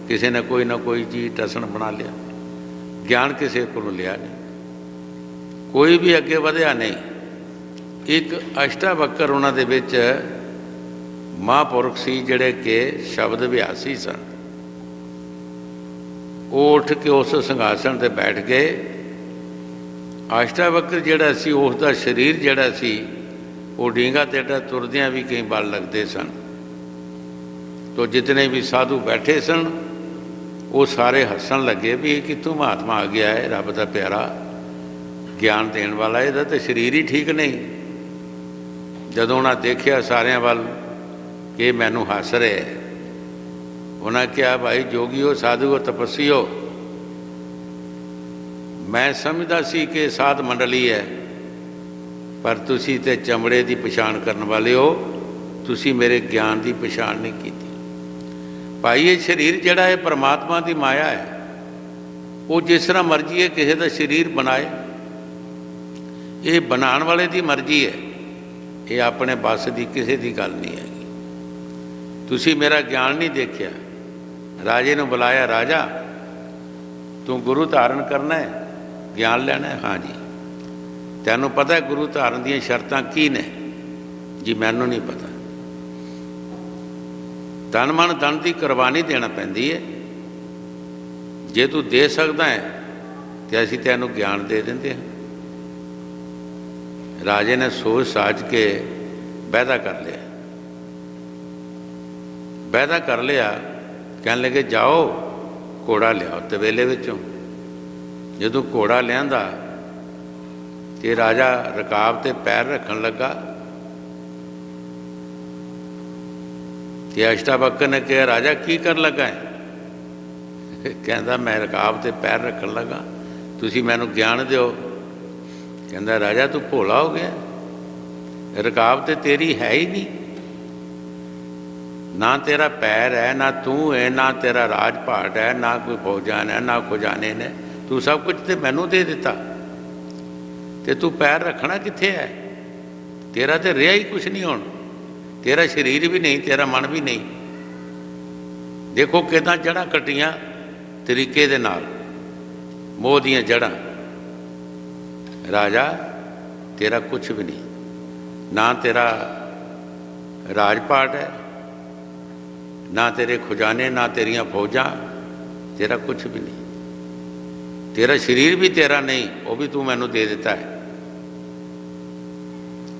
किसी ने कोई ना कोई चीज़ टसन बना लिया। ज्ञान किसी को लिया नहीं, कोई भी अगे वधिया नहीं। एक अष्टावक्र उन्हां दे विच महापुरख सी जिहड़े कि शब्द अभ्यासी सन। वो उठ के उस संघासन ते बैठ गए। अष्टावक्र जिहड़ा सी उसका शरीर जिहड़ा सी वो डींगा तेड़ा तुरदियां भी कई बल लगते सन। तो जितने भी साधु बैठे सन वो सारे हसन लगे भी ये कितों महात्मा आ गया है, रब का प्यारा ज्ञान देने वाला, ਇਹਦਾ तो शरीर ही ठीक नहीं। जदों उन्हें देखिया सारिਆਂ ਵੱਲ कि मैनू हस रहे, उन्हें कहा भाई जोगी हो, साधु हो, तपस्वी हो, मैं समझदा सी कि साध मंडली है, पर तुसी ते चमड़े की पछाण करने वाले हो, तुसी मेरे ज्ञान की पछाण नहीं की। भाई ये शरीर जिहड़ा है परमात्मा की माया है, वो जिस तरह मर्जी है किसी का शरीर बनाए, ये बनाने वाले की मर्जी है, ये अपने बस की किसी की गल नहीं है। तुसी मेरा ज्ञान नहीं देखिया। राजे ने बुलाया, राजा तू गुरु धारण करना है, ज्ञान लेना है? हाँ जी। तैनू पता है गुरु धारण दी शर्तां की ने? जी मैनू नहीं पता। तन मन धन की कुर्बानी देना पैंदी है, जे तू दे सकदा है तो असीं तैनू ज्ञान दे देंदे हैं। राजे ने सोच साज के वायदा कर लिया, वायदा कर लिया। कहने लगे जाओ घोड़ा लियाओ तवेले विचों। जदों घोड़ा लियांदा ते राजा रकाब ते पैर रखन लगा, ते अष्टावक्र ने कहा राजा की कर लगा है? कहता मैं रकाब ते पैर रखन लगा, तुसी मैनू ज्ञान दिओ। कहता राजा तू भोला हो गया, रकाब ते तेरी है ही नहीं, ना तेरा पैर है, ना तू है, ना तेरा राजपाट है, ना कोई फौजान है, ना खुजाने ने, तू सब कुछ तो मैनू दे दिता, ते तू पैर रखना कित्थे है? तेरा तो रहा ही कुछ नहीं हुण, तेरा शरीर भी नहीं, तेरा मन भी नहीं। देखो किदां जड़ां कट्टियां तरीके दे नाल, मोह दीयां जड़ां। राजा तेरा कुछ भी नहीं, ना तेरा राजपाट है, ना तेरे खुजाने, ना तेरियां फौजां, तेरा कुछ भी नहीं। तेरा शरीर भी तेरा नहीं, वो भी तू मैनू दे दिता है।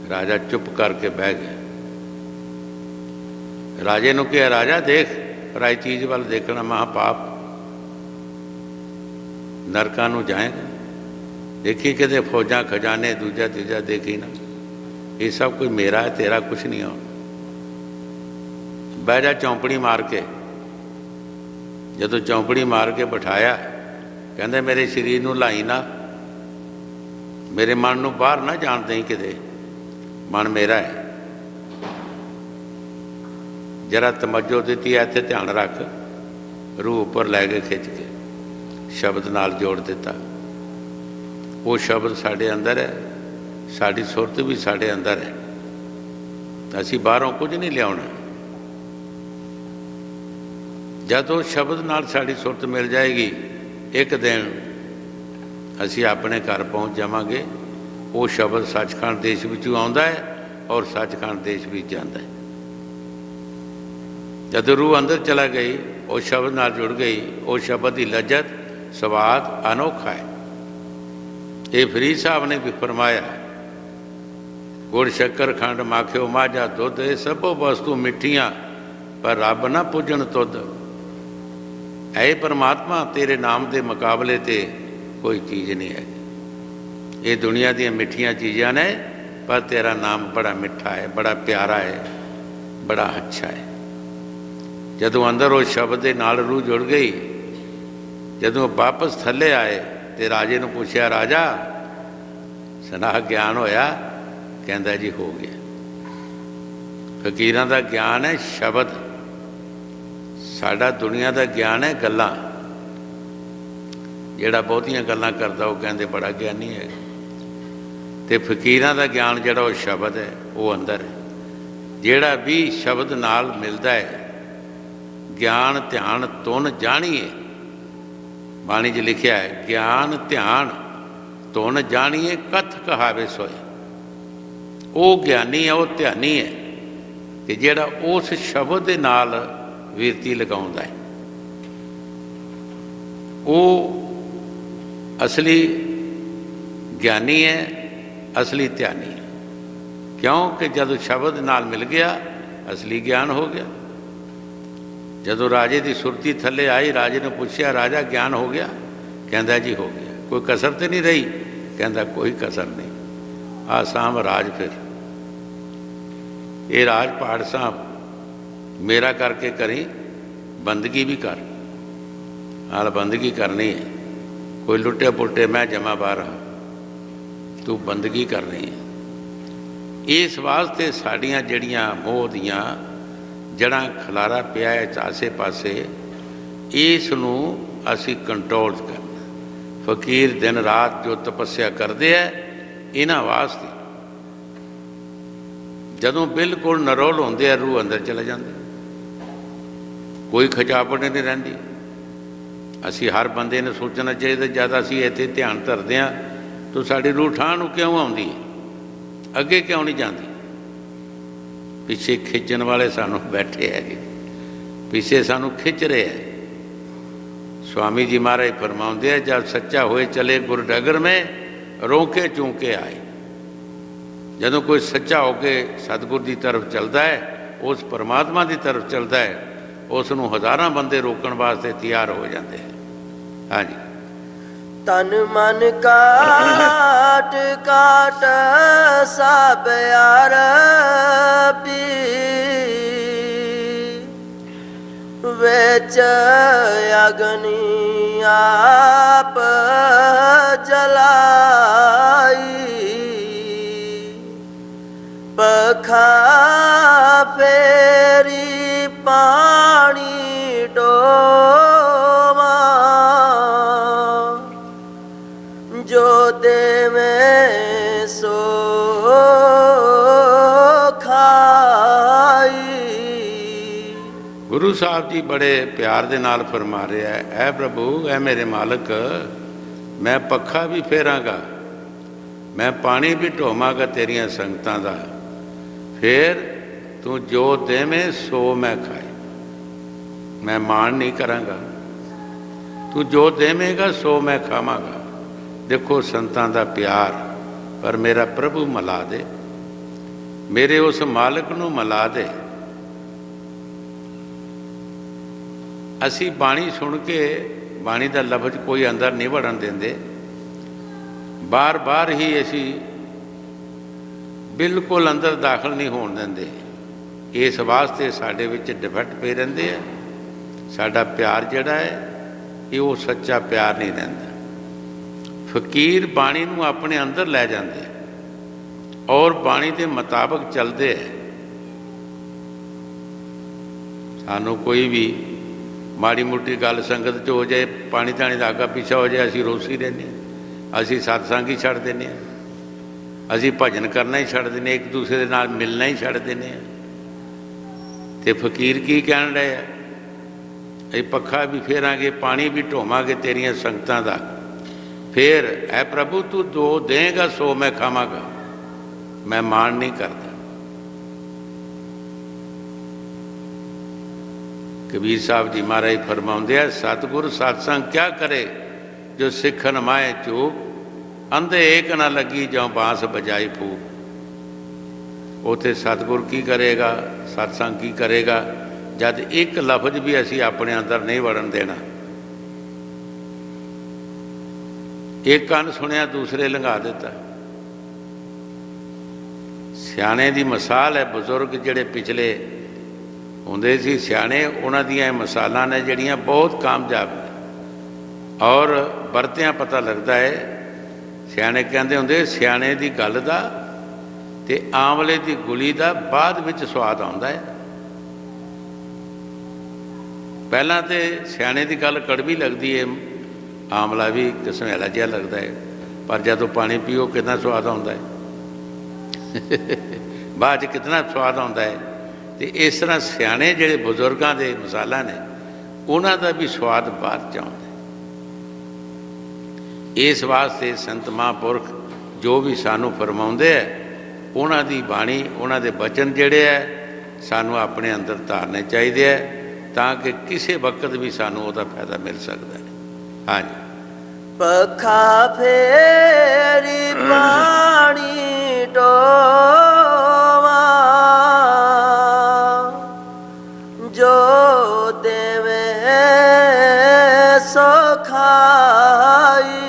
राजा चुप करके बह गया। राजे नूं कहा, राजा देख पराई चीज़ वाल देखना महापाप, नरकां नूं जाएगा। देखी किते फौजां खजाने दूजा तीजा देखी ना, ये सब कुछ मेरा है, तेरा कुछ नहीं है। बह जा चौंपड़ी मार के। जदों चौंपड़ी मार के बिठाया, कहंदे मेरे शरीर नूं लाई ना, मेरे मन नूं बाहर ना जाण दें किते, मन मेरा है। जरा तवज्जो दी है, इत्थे ध्यान रख। रूह उपर लै गए खिंच के, शब्द नाल जोड़ दिता। वो शब्द साढ़े अंदर है, साड़ी सुरत भी साढ़े अंदर है। असी बाहरों कुछ नहीं लियाउणा। जब वो शब्द नाल साड़ी सुरत मिल जाएगी, एक दिन असी अपने घर पहुँच जावांगे। वो शब्द सचखंड देश विचों आउंदा है और सचखंड देश भी जाता है। जब रूह अंदर चला गई, वो शब्द नाल जुड़ गई, वो शब्द की लज्जत स्वाद अनोखा है। ये फरीद साहब ने भी फरमाया, गुड़ शक्कर खंड माखियो माझा दुध, ये सबो वस्तु मिठियां पर रब ना पुजन तुद। ऐ परमात्मा तेरे नाम के मुकाबले ते कोई चीज़ नहीं है। ये दुनिया दी मिठियां चीज़ां ने, पर तेरा नाम बड़ा मिठा है, बड़ा प्यारा है, बड़ा अच्छा है। जदों अंदर वो शब्द के नाल रूह जुड़ गई, जदों वापस थले आए तो राजे ने पूछा, राजा सनाह ज्ञान होया? कहता जी हो गया। फकीरां दा ज्ञान है शब्द, साडा दुनिया का ज्ञान है गल्लां। जिहड़ा बहुतियां गल्लां करदा वो कहंदे बड़ा ज्ञानी है। तो फकीरां दा ज्ञान जिहड़ा वो शब्द है, वो अंदर है। जिहड़ा भी शब्द नाल मिलदा है, ज्ञान ध्यान तुन जाणीए, बाणी च लिखिया है, ज्ञान ध्यान तुन जाणीए कथ कहावे सोए। वो ज्ञानी है, वो ध्यानी है कि जिहड़ा उस शब्द दे नाल विरती लगाउंदा है। वो असली ज्ञानी है, असली ध्यानी है। क्योंकि जब शब्द नाल मिल गया, असली ज्ञान हो गया। जदों राजे की सुरती थले आई, राजे ने पूछा, राजा ज्ञान हो गया? कहता जी हो गया। कोई कसर तो नहीं रही? कहता कोई कसर नहीं। आ साम राज, फिर ये राज पहाड़ साहब मेरा करके करी, बंदगी भी कर। हाल बंदगी करनी है, कोई लुटे पुटे मैं जमा बार हाँ, तू बंदगी करनी है। इस वास्ते साड़ियाँ जड़ियाँ मोह दियाँ जड़ा खलारा पिया है आसे पासे, इसनूं असी कंट्रोल करना। फकीर दिन रात जो तपस्या करते हैं इन्हां वास्ते, जदों बिल्कुल नरोल होंदे रूह अंदर चले जाते, कोई खचापट नहीं रहिंदी। असी हर बंदे ने सोचना चाहिए, जब असी इत्थे ध्यान धरते हैं तो साड़ी रूह ठाह नूं क्यों आउंदी है, अगे क्यों नहीं जाती? पिछे खिंचण वाले सानू बैठे है, पिछे सानू खिंच रहे हैं। स्वामी जी महाराज फरमाउंदे हैं, जब सच्चा होए चले गुर डगर में, रोके चूके आए। जदों कोई सच्चा होके सतगुर की तरफ चलता है, उस परमात्मा की तरफ चलता है, उसनूं हज़ारां बंदे रोकण वास्ते तैयार हो जाते हैं। हाँ जी। तन मन काट काट सब यार पी, वेच अग्नि आप जलाई, पखा फेरी पानी डोमा, जो दे में सो खाई। गुरु साहब जी बड़े प्यार दे नाल फरमा रहे हैं, ऐ प्रभु, ऐ मेरे मालिक, मैं पखा भी फेरांगा, मैं पानी भी ढोवांगा तेरियां संगतां दा, फिर तू जो देवें सो मैं खाए। मैं मान नहीं करांगा। तू जो देवेगा सो मैं खावांगा। देखो संतां दा प्यार, पर मेरा प्रभु मिला दे, मेरे उस मालिक नूं मिला दे। असी बाणी सुन के बाणी का लफ्ज कोई अंदर नहीं वड़न देंदे, बार बार ही असी बिल्कुल अंदर दाखिल नहीं होण देंदे। इस वास्ते साडे विच डिफेक्ट पे रहिंदे आ। साडा प्यार जिहड़ा है ये वो सच्चा प्यार नहीं रहिंदा। फकीर बाणी नूं अपने अंदर लै जांदे और बाणी के मुताबक चलते है। सानू कोई भी माड़ी मोटी गल संगत च हो जाए, पानी धानी का आगा पीछा हो जाए, असी रोसी रहने, असी सत्संग ही छड्ड देने, असी भजन करना ही छड्ड देने, एक दूसरे के नाल मिलना ही छड्ड देने। ते फकीर की कहण रहे हैं, ये पक्खा भी फेरांगे, पानी भी ढोवांगे तेरिया संगतां दा, फिर ऐ प्रभु तू जो देगा सो मैं खावांगा, मैं मान नहीं करता। कबीर साहब जी महाराज फरमाउंदे है, सतगुर सत्संग क्या करे जो सिखन माए चूक, अंधे एक ना लगी जो बांस बजाई फूक। उथे सतगुर की करेगा, सत्संग की करेगा, जब एक लफ्ज भी असी अपने अंदर नहीं वड़न देना। एक कान सुनिया दूसरे लंघा देता। सियाणे दी मिसाल है, बजुर्ग जिहड़े पिछले होंदे सी सियाणे, उन्हां दीयां मिसालां ने जिहड़ियां बहुत कामयाब ने और वरतियां पता लगता है। सियाणे कहंदे हुंदे, सियाणे दी गल दा ते आंवले दी गुली दा बाद विच स्वाद आउंदा है। पहलां ते सियाणे दी गल कड़वी लगदी है, आंवला भी घसमैला जिहा लगदा है, पर जदों पानी पीओ कितना स्वाद आउंदा है बाद च कितना स्वाद आउंदा है। तो इस तरह सियाणे जिहड़े बजुर्गों के मिसालां ने, उन्हां दा भी स्वाद बाद च आउंदा है। इस वास्ते संत महापुरख जो भी सानू फरमाउंदे है, उन्हां दी बाणी, उन्हां दे बचन जिहड़े है सानू अपने अंदर धारने चाहिए है, ताकि किसी वक्त भी सानू उहदा फायदा मिल सकता है। हाँ जी। पखा फेरी पानी डोवा, जो देवे सो खाई।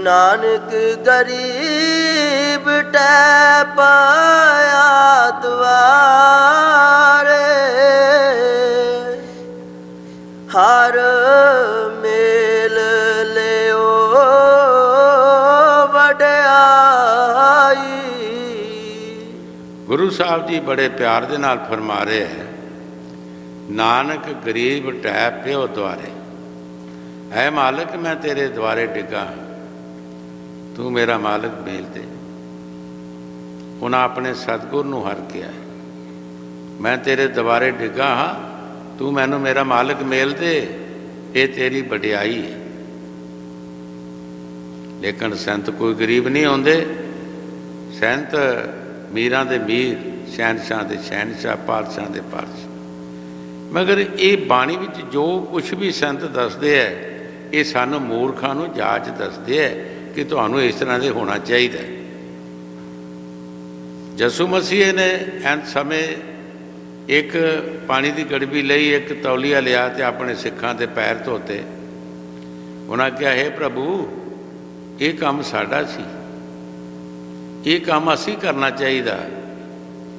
नानक गरीब टै पाया द्वारे, हर मेल लियो वड्याई। गुरु साहब जी बड़े प्यार दे नाल फरमा रहे हैं, नानक गरीब टै प्यो द्वारे। है मालिक मैं तेरे द्वारे डिगा, तू मेरा मालिक मेल दे। उन्हें अपने सतगुर नूं हर किया है, मैं तेरे द्वारे डिगा हाँ, तू मैनू मेरा मालिक मेल दे, ये तेरी वड्याई है। लेकिन संत कोई गरीब नहीं होंदे। संत मीरां दे मीर, शहनशाह दे शहनशाह, पातशाह दे पातशाह। मगर ये बाणी विच जो कुछ भी संत दसदे है, ये सानू मूर्खां नूं जाच दसदे है कि तुहानू इस तरह दे होना चाहिए। यसू मसीह ने एन समय एक पानी की गड़बी लई, एक तौलिया लिया तो अपने सिखां दे पैर धोते। उन्हें कहा, हे प्रभु ये काम साडा सी, ये काम असी करना चाहिए।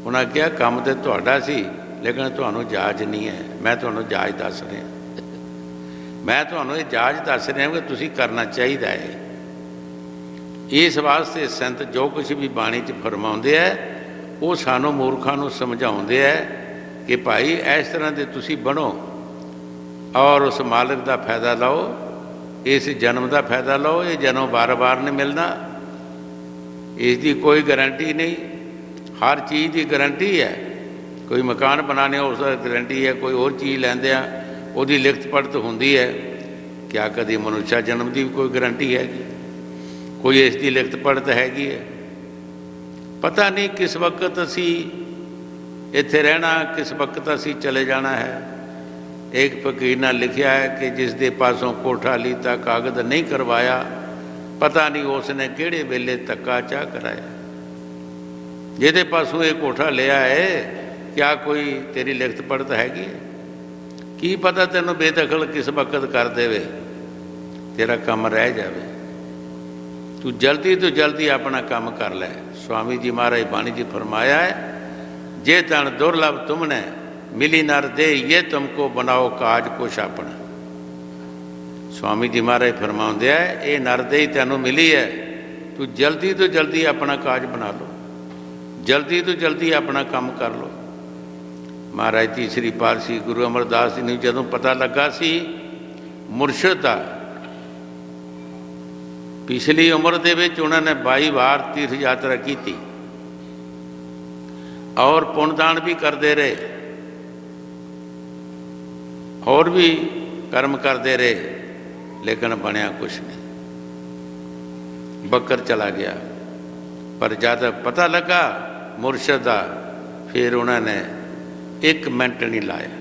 उन्हें कहा काम तो तुहाडा सी, लेकिन तुहानू जाच नहीं है, मैं तुहानू जाच दस रहा मैं तुहानू ये जाच दस रहा कि तुसी करना चाहिए है। इस वास्ते संत जो कुछ भी बाणी च फरमाउंदे है, वो सानू मूर्खां नू समझाउंदे है कि भाई इस तरह के तुसी बनो और उस मालिक का फायदा लो, इस जन्म का फायदा लो। ये जन्म बार बार नहीं मिलना, इसकी कोई गारंटी नहीं। हर चीज़ की गारंटी है। कोई मकान बनाने उसका गारंटी है, कोई और चीज़ लैंदे उसकी लिखत पढ़त होंदी है। क्या कभी मनुष्य जन्म की भी कोई गारंटी है? कोई इसकी लिखत पढ़त हैगी है? पता नहीं किस वक्त असी इत्थे रहना, किस वक्त असी चले जाना है। एक फकीर ने लिखा है कि जिस दे पासों कोठा लीता कागज नहीं करवाया, पता नहीं उसने किहड़े वेले धक्का चाह कराया। जिहदे पासों ये कोठा लिया है, क्या कोई तेरी लिखत पढ़त हैगी? की पता तेनों बेदखल किस वक्त कर देवे, तेरा काम रह जाए। तू जल्दी तो जल्दी अपना काम कर ले। स्वामी जी महाराज बाणी जी फरमाया है, जे तन दुर्लभ तुमने मिली नर दे, ये तुमको बनाओ काज कुछ अपना। स्वामी जी महाराज फरमाते हैं, ये नर दे ही तेनों मिली है, तू जल्दी तो जल्दी अपना काज बना लो, जल्दी तो जल्दी अपना काम कर लो। महाराज तीसरी पातशाही गुरु अमरदास जी ने जदों पता लगा सी मुरशद का, पिछली उम्र दे विच उन्होंने 22 बार तीर्थ यात्रा की और पुण्यदान भी करते रहे और भी कर्म करते रहे, लेकिन बनया कुछ नहीं। बकर चला गया, पर जब पता लगा मुरशद का, फिर उन्होंने 1 मिनट नहीं लाया,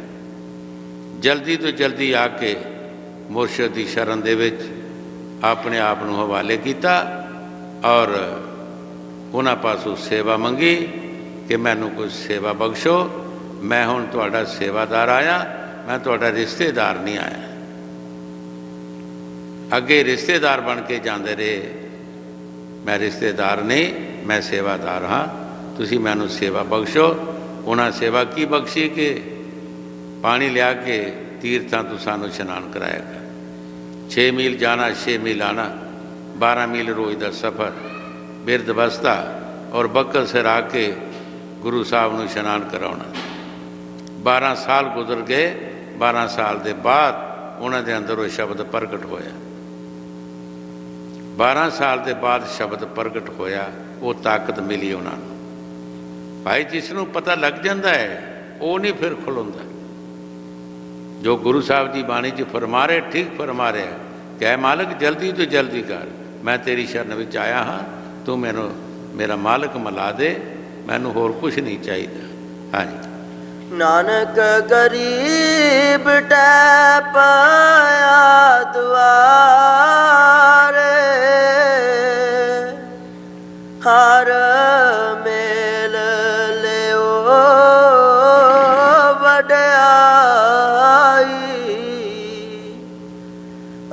जल्दी तो जल्दी आके मुरशद की शरण दे विच अपने आप को हवाले किया और उन्होंने पासों सेवा मंगी कि मैनू कुछ सेवा बख्शो, मैं हुण तुहाडा सेवादार आया, मैं तुहाडा रिश्तेदार नहीं आया। अगे रिश्तेदार बन के जाते रहे, मैं रिश्तेदार नहीं, मैं सेवादार हाँ, तुसी मैनू सेवा बख्शो। उन्हें सेवा की बख्शी कि पानी लिया के तीर्थां तो सानू इशनान कराएगा। 6 मील जाना 6 मील आना, 12 मील रोज़ का सफ़र, बिरद बस्ता और बक्कल सिर आके गुरु साहब को इशनान कराना। 12 साल गुजर गए, 12 साल के बाद उन्होंने अंदर वो शब्द प्रगट होया। 12 साल के बाद शब्द प्रगट होया, वो ताकत मिली उन्होंने। भाई जिसनों पता लग जाता है वो नहीं फिर खुलाता। जो गुरु साहब जी बाणी च फरमा रहे, ठीक फरमा रहे कि ऐ मालिक जल्दी तो जल्दी कर, मैं तेरी शरण में आया हाँ, तू मैनू मेरा मालिक मिला दे, मैनू होर कुछ नहीं चाहिए। हाँ जी। नानक गरीब टैप पाया दुआरे, हर मेल लियो वड्याई,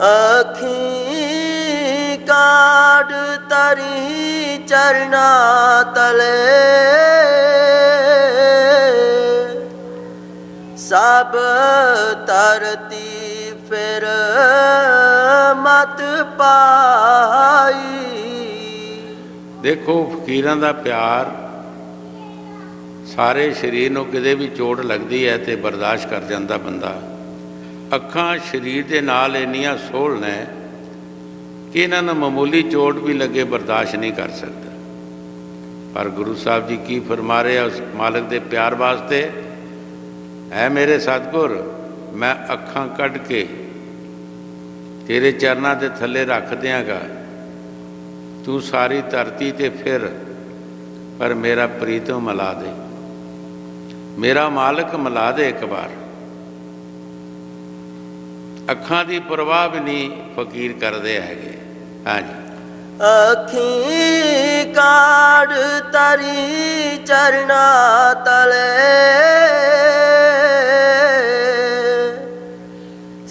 अखी काढ़ तरी चरना तले, सब तरती फिर मत पाई। देखो फकीरां दा प्यार सारे शरीर को किते भी चोट लगती है तो बर्दाश्त कर जाता बंदा। अखां शरीर के नाल इन्नियां सोहल ने कि इन्हां मामूली चोट भी लगे बर्दाश्त नहीं कर सकता। पर गुरु साहब जी की फरमा रहे उस मालिक के प्यार वास्ते, है मेरे सतगुर, मैं अखां कढ़ के तेरे चरणों के थले रख देंगा, तू सारी धरती ते फिर पर मेरा प्रीतम मिला दे, मेरा मालिक मिला दे एक बार। अखां की परवाह भी नहीं फकीर करते है। हाँ जी। अखी काढ़ तरी चरना तले,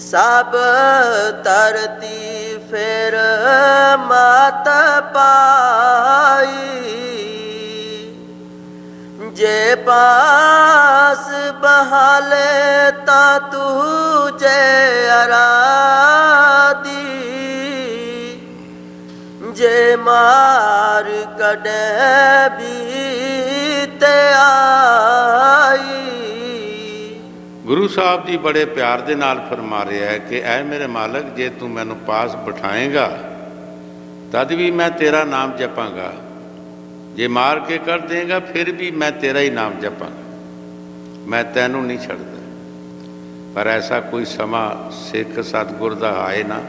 सब तरती फिर मत पाई, जे पास बहाले ता तुझे अरादी, जे मार कड़े भी ते आई। गुरु साहब जी बड़े प्यार दे नाल फरमा रहे है कि ऐ मेरे मालिक, जे तू मैनू पास बिठाएगा तद भी मैं तेरा नाम जपांगा, जे मार के कर देगा फिर भी मैं तेरा ही नाम जपांगा, मैं तैनू नहीं छड़दा। पर ऐसा कोई समा सिख सतगुर दा आए ना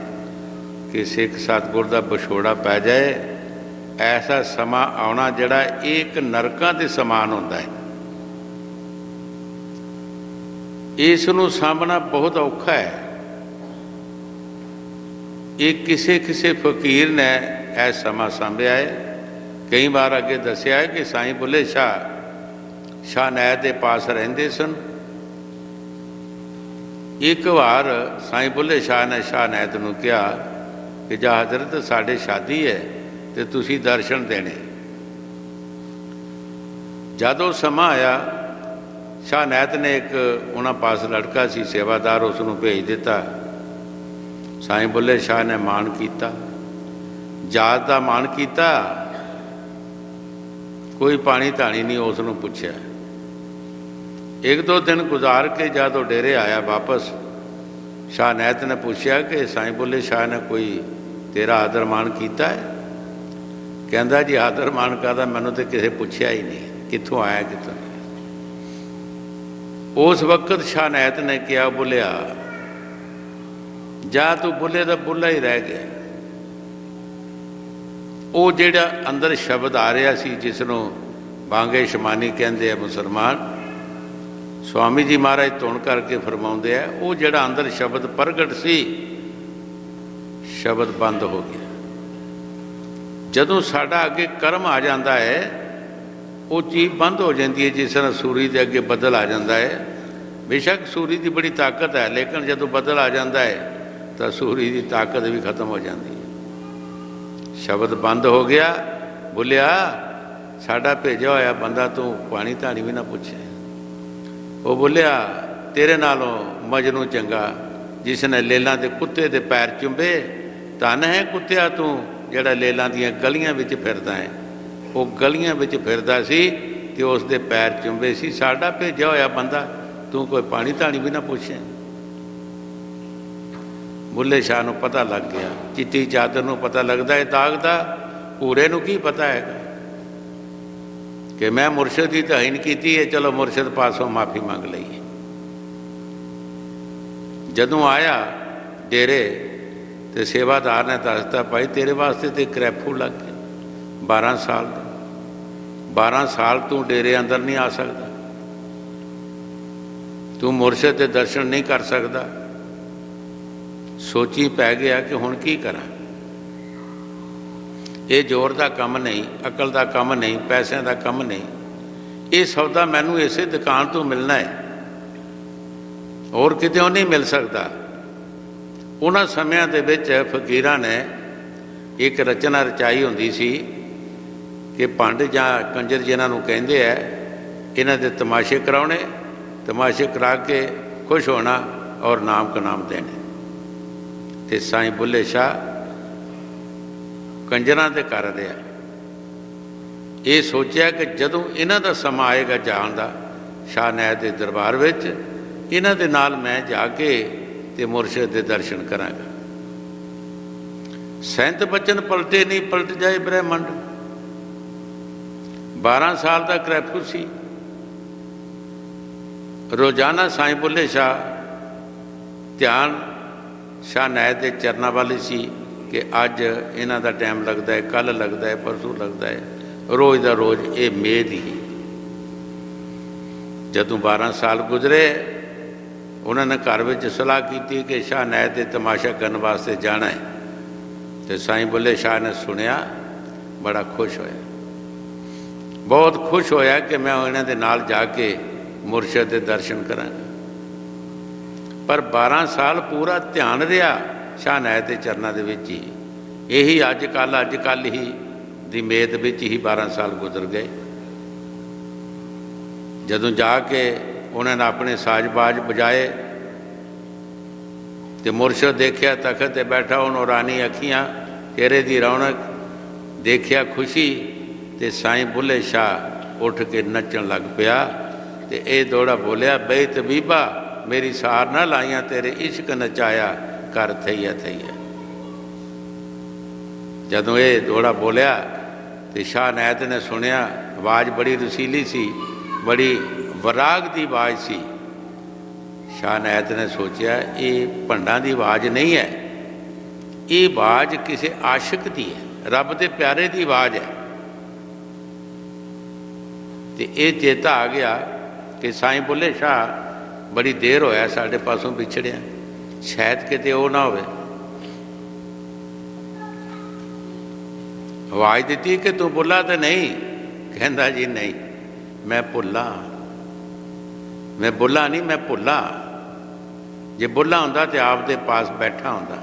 कि सिख सतगुर दा विछोड़ा पै जाए। ऐसा समा आना जड़ा एक नरकां दे समान होंदा है। ਇਸ ਨੂੰ ਸਾਂਭਣਾ ਬਹੁਤ ਔਖਾ ਹੈ। ਇਹ ਕਿਸੇ ਫਕੀਰ ਨੇ ਇਹ ਸਮਾਂ ਸਾਂਭਿਆ ਹੈ। ਕਈ ਵਾਰ ਅੱਗੇ ਦੱਸਿਆ ਹੈ ਕਿ ਸਾਈਂ ਬੁੱਲੇ ਸ਼ਾਹ ਨੈਤ ਦੇ ਪਾਸ ਰਹਿੰਦੇ ਸਨ। ਇੱਕ ਵਾਰ ਸਾਈਂ ਬੁੱਲੇ ਸ਼ਾਹ ਨੇ ਸ਼ਾਹ ਨੈਤ ਨੂੰ ਕਿਹਾ ਕਿ ਜਾ ਹਜ਼ਰਤ, ਸਾਡੇ ਸ਼ਾਦੀ ਹੈ ਤੇ ਤੁਸੀਂ ਦਰਸ਼ਨ ਦੇਣੇ। ਜਦੋਂ ਸਮਾਂ ਆਇਆ, ਸ਼ਾਹ ਨੈਤ ਨੇ ਇੱਕ ਉਹਨਾਂ ਪਾਸ ਲੜਕਾ ਸੀ ਸੇਵਾਦਾਰ, ਉਸ ਨੂੰ ਭੇਜ ਦਿੱਤਾ। ਸਾਈਂ ਬੁੱਲੇ ਸ਼ਾਹ ਨੇ ਮਾਣ ਕੀਤਾ, ਜਾਤ ਦਾ ਮਾਣ ਕੀਤਾ, ਕੋਈ ਪਾਣੀ ਧਾਣੀ ਨਹੀਂ ਉਸ ਨੂੰ ਪੁੱਛਿਆ। ਇੱਕ ਦੋ ਦਿਨ ਗੁਜ਼ਾਰ ਕੇ ਜਦੋਂ ਡੇਰੇ ਆਇਆ ਵਾਪਸ, ਸ਼ਾਹ ਨੈਤ ਨੇ ਪੁੱਛਿਆ ਕਿ ਸਾਈਂ ਬੁੱਲੇ ਸ਼ਾਹ ਨੇ ਕੋਈ ਤੇਰਾ ਆਦਰ ਮਾਣ ਕੀਤਾ ਹੈ? ਕਹਿੰਦਾ ਜੀ ਆਦਰ ਮਾਣ ਕਾਹਦਾ, ਮੈਨੂੰ ਤਾਂ ਕਿਸੇ ਪੁੱਛਿਆ ਹੀ ਨਹੀਂ, ਕਿੱਥੋਂ ਆਇਆ ਕਿੱਥੋਂ ਨਹੀਂ। ਉਸ ਵਕਤ ਸ਼ਾਹ ਨੈਤ ਨੇ ਕਿਹਾ, ਬੁੱਲਿਆ ਜਾਂ ਤੂੰ ਬੁੱਲੇ ਦਾ ਬੁੱਲਾ ਹੀ ਰਹਿ ਗਿਆ। ਉਹ ਜਿਹੜਾ ਅੰਦਰ ਸ਼ਬਦ ਆ ਰਿਹਾ ਸੀ, ਜਿਸ ਨੂੰ ਬਾਂਗੇ ਸ਼ਮਾਨੀ ਕਹਿੰਦੇ ਆ ਮੁਸਲਮਾਨ, ਸਵਾਮੀ ਜੀ ਮਹਾਰਾਜ ਧੁਨ ਕਰਕੇ ਫਰਮਾਉਂਦੇ ਆ, ਉਹ ਜਿਹੜਾ ਅੰਦਰ ਸ਼ਬਦ ਪ੍ਰਗਟ ਸੀ, ਸ਼ਬਦ ਬੰਦ ਹੋ ਗਿਆ। ਜਦੋਂ ਸਾਡਾ ਅੱਗੇ ਕਰਮ ਆ ਜਾਂਦਾ ਹੈ, ਉਹ ਚੀਜ਼ ਬੰਦ ਹੋ ਜਾਂਦੀ ਹੈ। ਜਿਸ ਤਰ੍ਹਾਂ ਸੂਰਜ ਦੇ ਅੱਗੇ ਬੱਦਲ ਆ ਜਾਂਦਾ ਹੈ, ਬੇਸ਼ੱਕ ਸੂਰਜ ਦੀ ਬੜੀ ਤਾਕਤ ਹੈ, ਲੇਕਿਨ ਜਦੋਂ ਬੱਦਲ ਆ ਜਾਂਦਾ ਹੈ ਤਾਂ ਸੂਰਜ ਦੀ ਤਾਕਤ ਵੀ ਖਤਮ ਹੋ ਜਾਂਦੀ ਹੈ। ਸ਼ਬਦ ਬੰਦ ਹੋ ਗਿਆ। ਬੁੱਲਿਆ, ਸਾਡਾ ਭੇਜਿਆ ਹੋਇਆ ਬੰਦਾ ਤੂੰ ਪਾਣੀ ਧਾਣੀ ਵੀ ਨਾ ਪੁੱਛੇ। ਉਹ ਬੋਲਿਆ, ਤੇਰੇ ਨਾਲੋਂ ਮਜਨੂੰ ਚੰਗਾ ਜਿਸ ਨੇ ਲੇਲਾਂ ਦੇ ਕੁੱਤੇ ਦੇ ਪੈਰ ਚੁੰਬੇ। ਧੰਨ ਹੈ ਕੁੱਤਿਆ ਤੂੰ ਜਿਹੜਾ ਲੇਲਾਂ ਦੀਆਂ ਗਲੀਆਂ ਵਿੱਚ ਫਿਰਦਾ ਹੈ। ਉਹ ਗਲੀਆਂ ਵਿੱਚ ਫਿਰਦਾ ਸੀ ਤੇ ਉਸ ਦੇ ਪੈਰ ਚੁੰਬੇ ਸੀ। ਸਾਡਾ ਭੇਜਿਆ ਹੋਇਆ ਬੰਦਾ ਤੂੰ ਕੋਈ ਪਾਣੀ ਧਾਣੀ ਵੀ ਨਾ ਪੁੱਛੇ। ਬੁੱਲੇ ਸ਼ਾਹ ਨੂੰ ਪਤਾ ਲੱਗ ਗਿਆ। ਚਿੱਟੀ ਚਾਦਰ ਨੂੰ ਪਤਾ ਲੱਗਦਾ ਹੈ ਦਾਗ ਦਾ, ਭੂਰੇ ਨੂੰ ਕੀ ਪਤਾ ਹੈਗਾ ਕਿ ਮੈਂ ਮੁਰਸ਼ਿਦ ਦੀ ਤੋਹੀਨ ਕੀਤੀ ਹੈ, ਚਲੋ ਮੁਰਸ਼ਿਦ ਪਾਸੋਂ ਮਾਫੀ ਮੰਗ ਲਈਏ। ਜਦੋਂ ਆਇਆ ਡੇਰੇ ਤੇ ਸੇਵਾਦਾਰ ਨੇ ਦੱਸਤਾ, ਭਾਈ ਤੇਰੇ ਵਾਸਤੇ ਤੇ ਕਰੈਫੂ ਲੱਗ ਗਿਆ 12 ਸਾਲ ਦਾ। 12 ਸਾਲ ਤੂੰ ਡੇਰੇ ਅੰਦਰ ਨਹੀਂ ਆ ਸਕਦਾ, ਤੂੰ ਮੁਰਸ਼ਿਦ ਦੇ ਦਰਸ਼ਨ ਨਹੀਂ ਕਰ ਸਕਦਾ। ਸੋਚੀ ਪੈ ਗਿਆ ਕਿ ਹੁਣ ਕੀ ਕਰਾਂ। ਇਹ ਜ਼ੋਰ ਦਾ ਕੰਮ ਨਹੀਂ, ਅਕਲ ਦਾ ਕੰਮ ਨਹੀਂ, ਪੈਸਿਆਂ ਦਾ ਕੰਮ ਨਹੀਂ। ਇਹ ਸੌਦਾ ਮੈਨੂੰ ਇਸੇ ਦੁਕਾਨ ਤੋਂ ਮਿਲਣਾ ਹੈ, ਹੋਰ ਕਿਤੇੋਂ ਨਹੀਂ ਮਿਲ ਸਕਦਾ। ਉਹਨਾਂ ਸਮਿਆਂ ਦੇ ਵਿੱਚ ਫਕੀਰਾਂ ਨੇ ਇੱਕ ਰਚਨਾ ਰਚਾਈ ਹੁੰਦੀ ਸੀ ਕਿ ਭੰਡ ਜਾਂ ਕੰਜਰ ਜਿਹਨਾਂ ਨੂੰ ਕਹਿੰਦੇ ਆ, ਇਹਨਾਂ ਦੇ ਤਮਾਸ਼ੇ ਕਰਾਉਣੇ, ਤਮਾਸ਼ੇ ਕਰਾ ਕੇ ਖੁਸ਼ ਹੋਣਾ ਔਰ ਨਾਮ ਕਨਾਮ ਦੇਣੇ। ਤੇ ਸਾਈਂ ਬੁੱਲੇ ਸ਼ਾਹ ਕੰਜਰਾਂ ਦੇ ਕਰ ਰਿਹਾ। ਇਹ ਸੋਚਿਆ ਕਿ ਜਦੋਂ ਇਹਨਾਂ ਦਾ ਸਮਾਂ ਆਏਗਾ ਜਾਣ ਦਾ ਸ਼ਾਹ ਨੈਤ ਦੇ ਦਰਬਾਰ ਵਿੱਚ, ਇਹਨਾਂ ਦੇ ਨਾਲ ਮੈਂ ਜਾ ਕੇ ਤੇ ਮੁਰਸ਼ਿਦ ਦੇ ਦਰਸ਼ਨ ਕਰਾਂਗਾ। ਸੈਂਤ ਬਚਨ ਪਲਟੇ ਨਹੀਂ ਪਲਟ ਜਾਏ ਬ੍ਰਹਿਮੰਡ। 12 ਸਾਲ ਦਾ ਕਰੈਫੂ ਸੀ। ਰੋਜ਼ਾਨਾ ਸਾਈਂ ਬੁੱਲੇ ਸ਼ਾਹ ਧਿਆਨ ਸ਼ਾਹ ਨੈਤ ਦੇ ਚਰਨਾਂ ਵਾਲੇ ਸੀ ਕਿ ਅੱਜ ਇਹਨਾਂ ਦਾ ਟਾਈਮ ਲੱਗਦਾ ਹੈ, ਕੱਲ੍ਹ ਲੱਗਦਾ ਹੈ, ਪਰਸੋਂ ਲੱਗਦਾ ਹੈ, ਰੋਜ਼ ਦਾ ਰੋਜ਼ ਇਹ ਮੇਦ ਹੀ। ਜਦੋਂ 12 ਸਾਲ ਗੁਜ਼ਰੇ, ਉਹਨਾਂ ਨੇ ਘਰ ਵਿੱਚ ਸਲਾਹ ਕੀਤੀ ਕਿ ਸ਼ਾਹ ਨੈਤ ਦੇ ਤਮਾਸ਼ਾ ਕਰਨ ਵਾਸਤੇ ਜਾਣਾ ਹੈ। ਤੇ ਸਾਈਂ ਬੁੱਲੇ ਸ਼ਾਹ ਨੇ ਸੁਣਿਆ, ਬੜਾ ਖੁਸ਼ ਹੋਇਆ, ਬਹੁਤ ਖੁਸ਼ ਹੋਇਆ ਕਿ ਮੈਂ ਇਹਨਾਂ ਦੇ ਨਾਲ ਜਾ ਕੇ ਮੁਰਸ਼ਿਦ ਦੇ ਦਰਸ਼ਨ ਕਰਾਂਗਾ। ਪਰ 12 ਸਾਲ ਪੂਰਾ ਧਿਆਨ ਰਿਹਾ ਸ਼ਾਹ ਨੈਤ ਦੇ ਚਰਨਾਂ ਦੇ ਵਿੱਚ ਹੀ। ਇਹੀ ਅੱਜ ਕੱਲ੍ਹ ਹੀ ਦੀ ਮੇਦ ਵਿੱਚ ਹੀ 12 ਸਾਲ ਗੁਜ਼ਰ ਗਏ। ਜਦੋਂ ਜਾ ਕੇ ਉਹਨਾਂ ਨੇ ਆਪਣੇ ਸਾਜ਼-ਬਾਜ਼ ਬਜਾਏ ਤੇ ਮੁਰਸ਼ਿਦ ਦੇਖਿਆ ਤਖਤ ਤੇ ਬੈਠਾ, ਉਹ ਨੂਰਾਨੀ ਅੱਖੀਆਂ, ਚਿਹਰੇ ਦੀ ਰੌਣਕ, ਦੇਖਿਆ ਖੁਸ਼ੀ। ਤੇ ਸਾਈਂ ਬੁੱਲੇ ਸ਼ਾਹ ਉੱਠ ਕੇ ਨੱਚਣ ਲੱਗ ਪਿਆ ਤੇ ਇਹ ਦੋੜਾ ਬੋਲਿਆ, ਬਈ ਤਬੀਬਾ ਮੇਰੀ ਸਾਰ ਨਾ ਲਾਈਆਂ, ਤੇਰੇ ਇਸ਼ਕ ਨਚਾਇਆ ਕਰ ਥਈਆ ਥਈਆ। ਜਦੋਂ ਇਹ ਦੋੜਾ ਬੋਲਿਆ ਤੇ ਸ਼ਾਹ ਨੈਤ ਨੇ ਸੁਣਿਆ। ਆਵਾਜ਼ ਬੜੀ ਰਸੀਲੀ ਸੀ, ਬੜੀ ਵਰਾਗ ਦੀ ਆਵਾਜ਼ ਸੀ। ਸ਼ਾਹ ਨੈਤ ਨੇ ਸੋਚਿਆ, ਇਹ ਭੰਡਾਂ ਦੀ ਆਵਾਜ਼ ਨਹੀਂ ਹੈ, ਇਹ ਆਵਾਜ਼ ਕਿਸੇ ਆਸ਼ਿਕ ਦੀ ਹੈ, ਰੱਬ ਦੇ ਪਿਆਰੇ ਦੀ ਆਵਾਜ਼ ਹੈ। ਤੇ ਇਹ ਚੇਤਾ ਆ ਗਿਆ ਕਿ ਸਾਈਂ ਬੁੱਲੇ ਸ਼ਾਹ बड़ी देर होया साढ़े पासों पिछड़िया, शायद किते वो ना होवे। आवाज़ दी कि तू बुला तो नहीं? कहता जी नहीं, मैं भुला, मैं बुला नहीं, मैं भुला। जे बुला होंदा तो आपदे पास बैठा होंदा।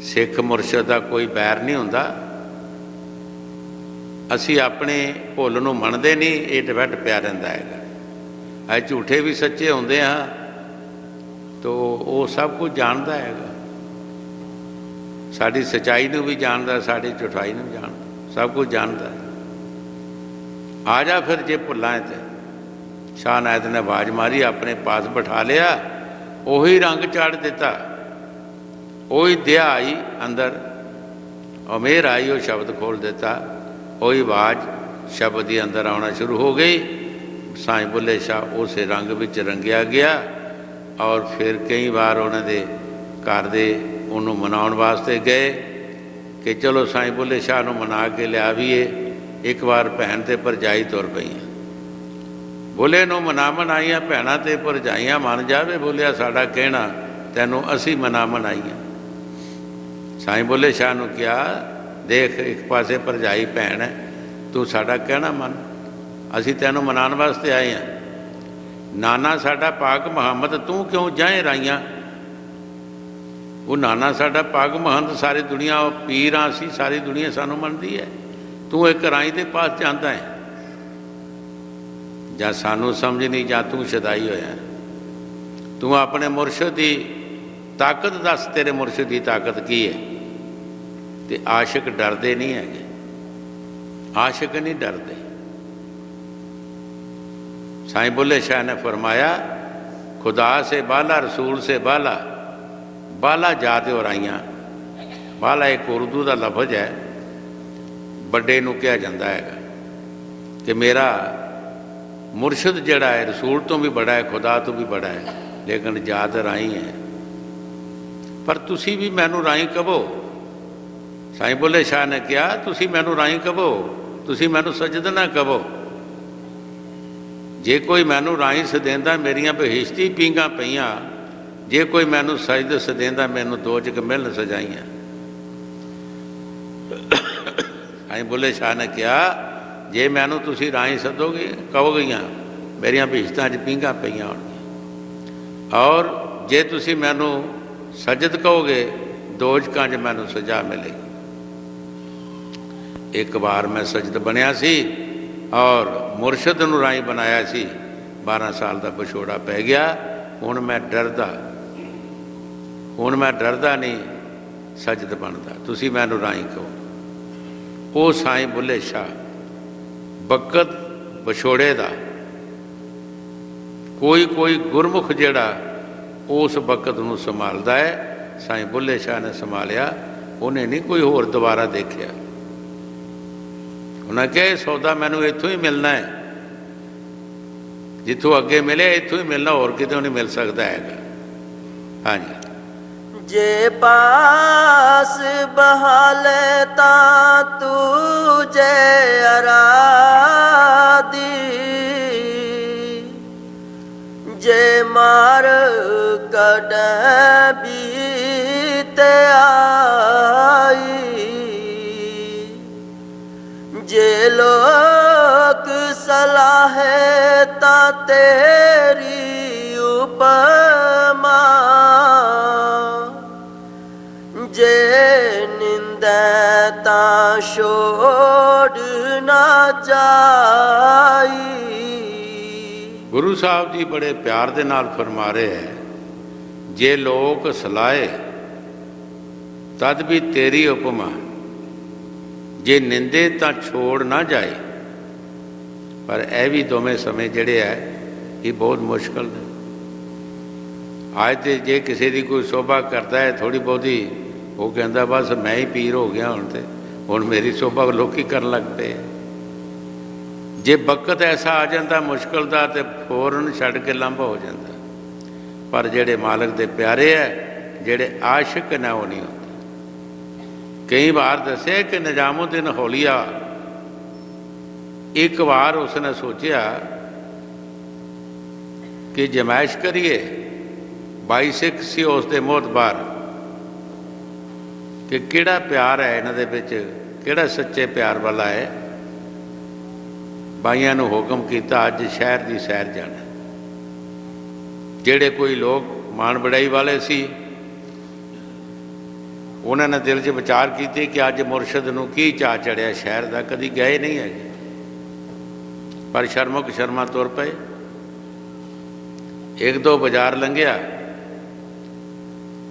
सिख मुरशद का कोई बैर नहीं होंदा। असी अपने भुल नूं मनदे नहीं, ये डिबेट पिया रहिंदा हैगा। अज झूठे भी सच्चे होंदे हाँ तो वो सब कुछ जानता हैगा। साड़ी सच्चाई नूं भी जानता, साड़ी झूठाई नूं जानता, सब कुछ जानता है। आ जा फिर जे भुला है तो। शाह नायत ने आवाज़ मारी, अपने पास बिठा लिया, उही रंग चाढ़ दिता, उही दया आई अंदर, उमेर आई, वो शब्द खोल दिता, वही आवाज़ शब्द ही अंदर आना शुरू हो गई। साईं बुल्ले शाह उस रंग विच रंगिया गया। और फिर कई बार उन्होंने घर दे उन्होंने मनाउण वास्ते गए कि चलो साईं बुल्ले शाह नूं मना के लियावीए। एक बार भैन ते भरजाई तुर पईयां, बुल्ले नूं मनावन आईयां, भैणां ते भरजाइयां मन जावे, बोलिया साडा कहना तैनूं असीं मनावन आईयां। साईं बुल्ले शाह नूं कहा, देख एक पासे भरजाई भैन है, तू साडा कहना मन, असीं तैनूं मनाउण वास्ते आए हैं। नाना साडा पाक मुहम्मद तू क्यों जाए राइयां? वो नाना साडा पाक मुहम्मद सारी दुनिया पीर हाँ असीं, सारी दुनिया सानूं मनदी है, तू एक राई दे पास जांदा है। जां सानूं समझ नहीं, जां तू शदाई होया। तू अपने मुरशद की ताकत दस, तेरे मुरशद की ताकत की है? ते आशिक डरते नहीं है, आशिक नहीं डरते। साईं बुल्ले शाह ने फरमाया, खुदा से बाला, रसूल से बाला, बाला जाते और आइयां। बाला एक उर्दू का लफज है, बड़े नूं कहा जाता है कि मेरा मुरशद जड़ा है रसूल तो भी बड़ा है, खुदा तो भी बड़ा है, लेकिन जात राई है। पर तुसी भी मैनू राई कहो। साईं बुल्ले शाह ने कहा, तुसी मैनू राई कहो, तुसी मैनू सजद ना कहो। जे कोई मैनू राई सदेंदा, मेरियां बहिश्ती पींगा पईयां, जे कोई मैनू सजद सदेंदा, मैनू दो जग मिलन सजाइयां। साईं बुल्ले शाह ने कहा, जे मैनू तुसी राई सदोगे कहोगियां, मेरियां बहिश्तां च पींगा पईयां होणगियां। और जे तुसी मैनू सजद कहोगे, दो जगां च मैनू सजा मिलेगी। एक बार मैं सजद बनिया सी और मुरशद नूं राई बनाया सी, 12 साल का पछोड़ा पै गया। हुण मैं डरदा, हुण मैं डरदा नहीं, सजद बनदा, तुसी मैनू राई कहो। वो साईं बुल्ले शाह बकत बछोड़े दा कोई कोई गुरमुख जिहड़ा उस बकत नूं संभालदा है, साईं बुल्ले शाह ने संभालिया। उन्हें नहीं कोई होर दोबारा देखिया। उन्हें कहा सौदा मैनू इत्थों ही मिलना है, जिथों अगे मिले इत्थों ही मिलना, होर कितों नहीं मिल सकता है। हाँ जी। जे पास बहाले ता तुझे अरादी, जे मार कड बीते आई, जे लोक सलाहे ता तेरी उपमा, जे निंदा छोड़ ना जाई। गुरु साहब जी बड़े प्यार दे नाल फरमा रहे हैं, जे लोक सलाए तद भी तेरी उपमा, जे निंदे तो छोड़ ना जाए। पर यह भी दोवें समय जड़े है ये बहुत मुश्किल है। आज तो जे किसी की कोई शोभा करता है थोड़ी बहुती, वो कहता बस मैं ही पीर हो गया हूँ, तो हुण मेरी शोभा लोग ही करन लग पे। जे बकत ऐसा आ जाता मुश्किल का तो फौरन छड़ के लांभा हो जाता। पर जेड़े मालिक दे प्यारे है, जेड़े आशिक ने वो नहीं होते। कई बार दसे कि निजामुद्दीन हौलिया एक बार उसने सोचा कि जमैश करिए। 22 सिख सी उसके मोहतबार कि किहड़ा प्यार है इन्हां दे विच, किहड़ा सच्चे प्यार वाला है। बाइयां नूं हुक्म कीता अज शहर की सैर जाना। जिहड़े कोई लोग मान बड़ाई वाले सी उन्होंने दिल च विचार किए कि अज मुरशद नूं की चाह चढ़िया शहर का, कभी गए नहीं है, पर शर्मो शर्मा तुर पे। एक दो बाजार लंघिया,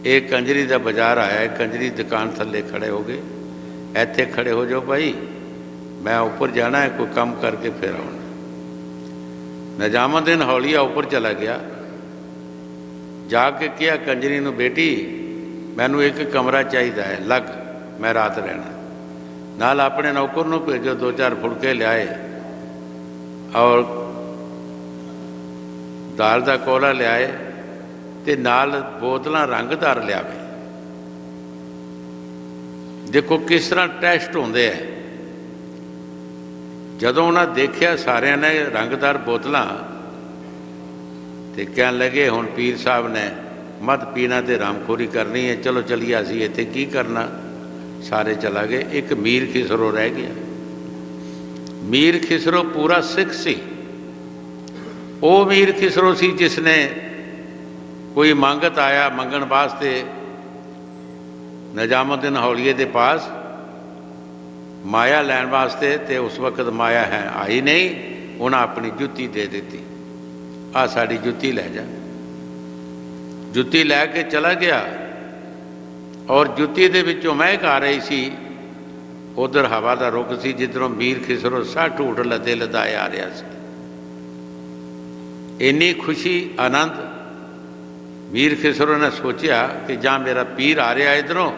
एक कंजरी का बाजार आया, कंजरी दुकान थले खड़े हो गए। इत्थे खड़े हो जाओ भाई, मैं ऊपर जाना है, कोई काम करके फिर आना। निजामुद्दीन हौलिया ऊपर चला गया, जाके किया कंजरी नूं, बेटी मैनू एक कमरा चाहिए है, लग मैं रात रहना। नाल अपने नौकर नूं भेजो, 2-4 फुलके लियाए और दाल का कोला लियाए ते नाल बोतलां रंगदार लियावे। देखो किस तरह टेस्ट होंदे है। जदों उन्हें देखिया सारिਆਂ ने रंगदार बोतलां ते कहन लगे हुण पीर साहब ने मत पीना ते रामखोरी करनी है, चलो चलिए असी इत्थे की करना। सारे चला गए, एक मीर खिसरो रह गया। मीर खिसरो पूरा सिख सी। वो मीर खिसरो सी जिसने कोई मंगत आया मंगण वास्ते निजामुद्दीन हौलीए के पास माया लैन वास्ते, ते उस वक्त माया है आई नहीं। उन्हें अपनी जुत्ती दे दी, आ साड़ी जुत्ती लै जा। जुत्ती लैके चला गया और जुत्ती दे विचों महक आ रही सी। उधर हवा का रुख सी जिधरों मीर खिसरो सठ ऊठ लदे लदाए आ रहा सी। इन्नी खुशी आनंद मीर खिसरो ने सोचा कि जां मेरा पीर आ रहा इधरों,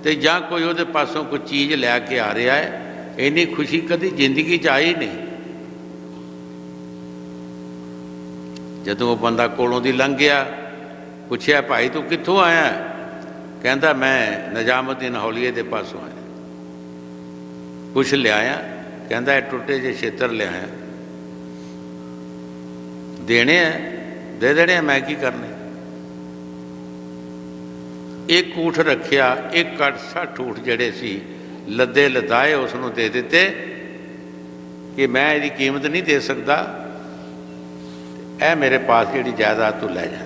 तो जां कोई उहदे पासों कोई चीज़ लैके आ रहा है। इन्नी खुशी कभी जिंदगी च आई नहीं। जदों वो बंदा कोलों दी लंघ गया, पूछया भाई तू कित्थों आया? कहता मैं निजामुद्दीन हौलीए के पासों आया। कुछ लियाया? कहता है टुटे जे छेत्र लियाया। देने हैं? दे देने हैं, मैं की करने। एक ऊठ रखिया, एक कट 60 ऊठ जड़े सी लदे लदाए उसनों दे दिते कि मैं इसकी कीमत नहीं दे सकता, ऐ मेरे पास जी जायदाद तू लै जा।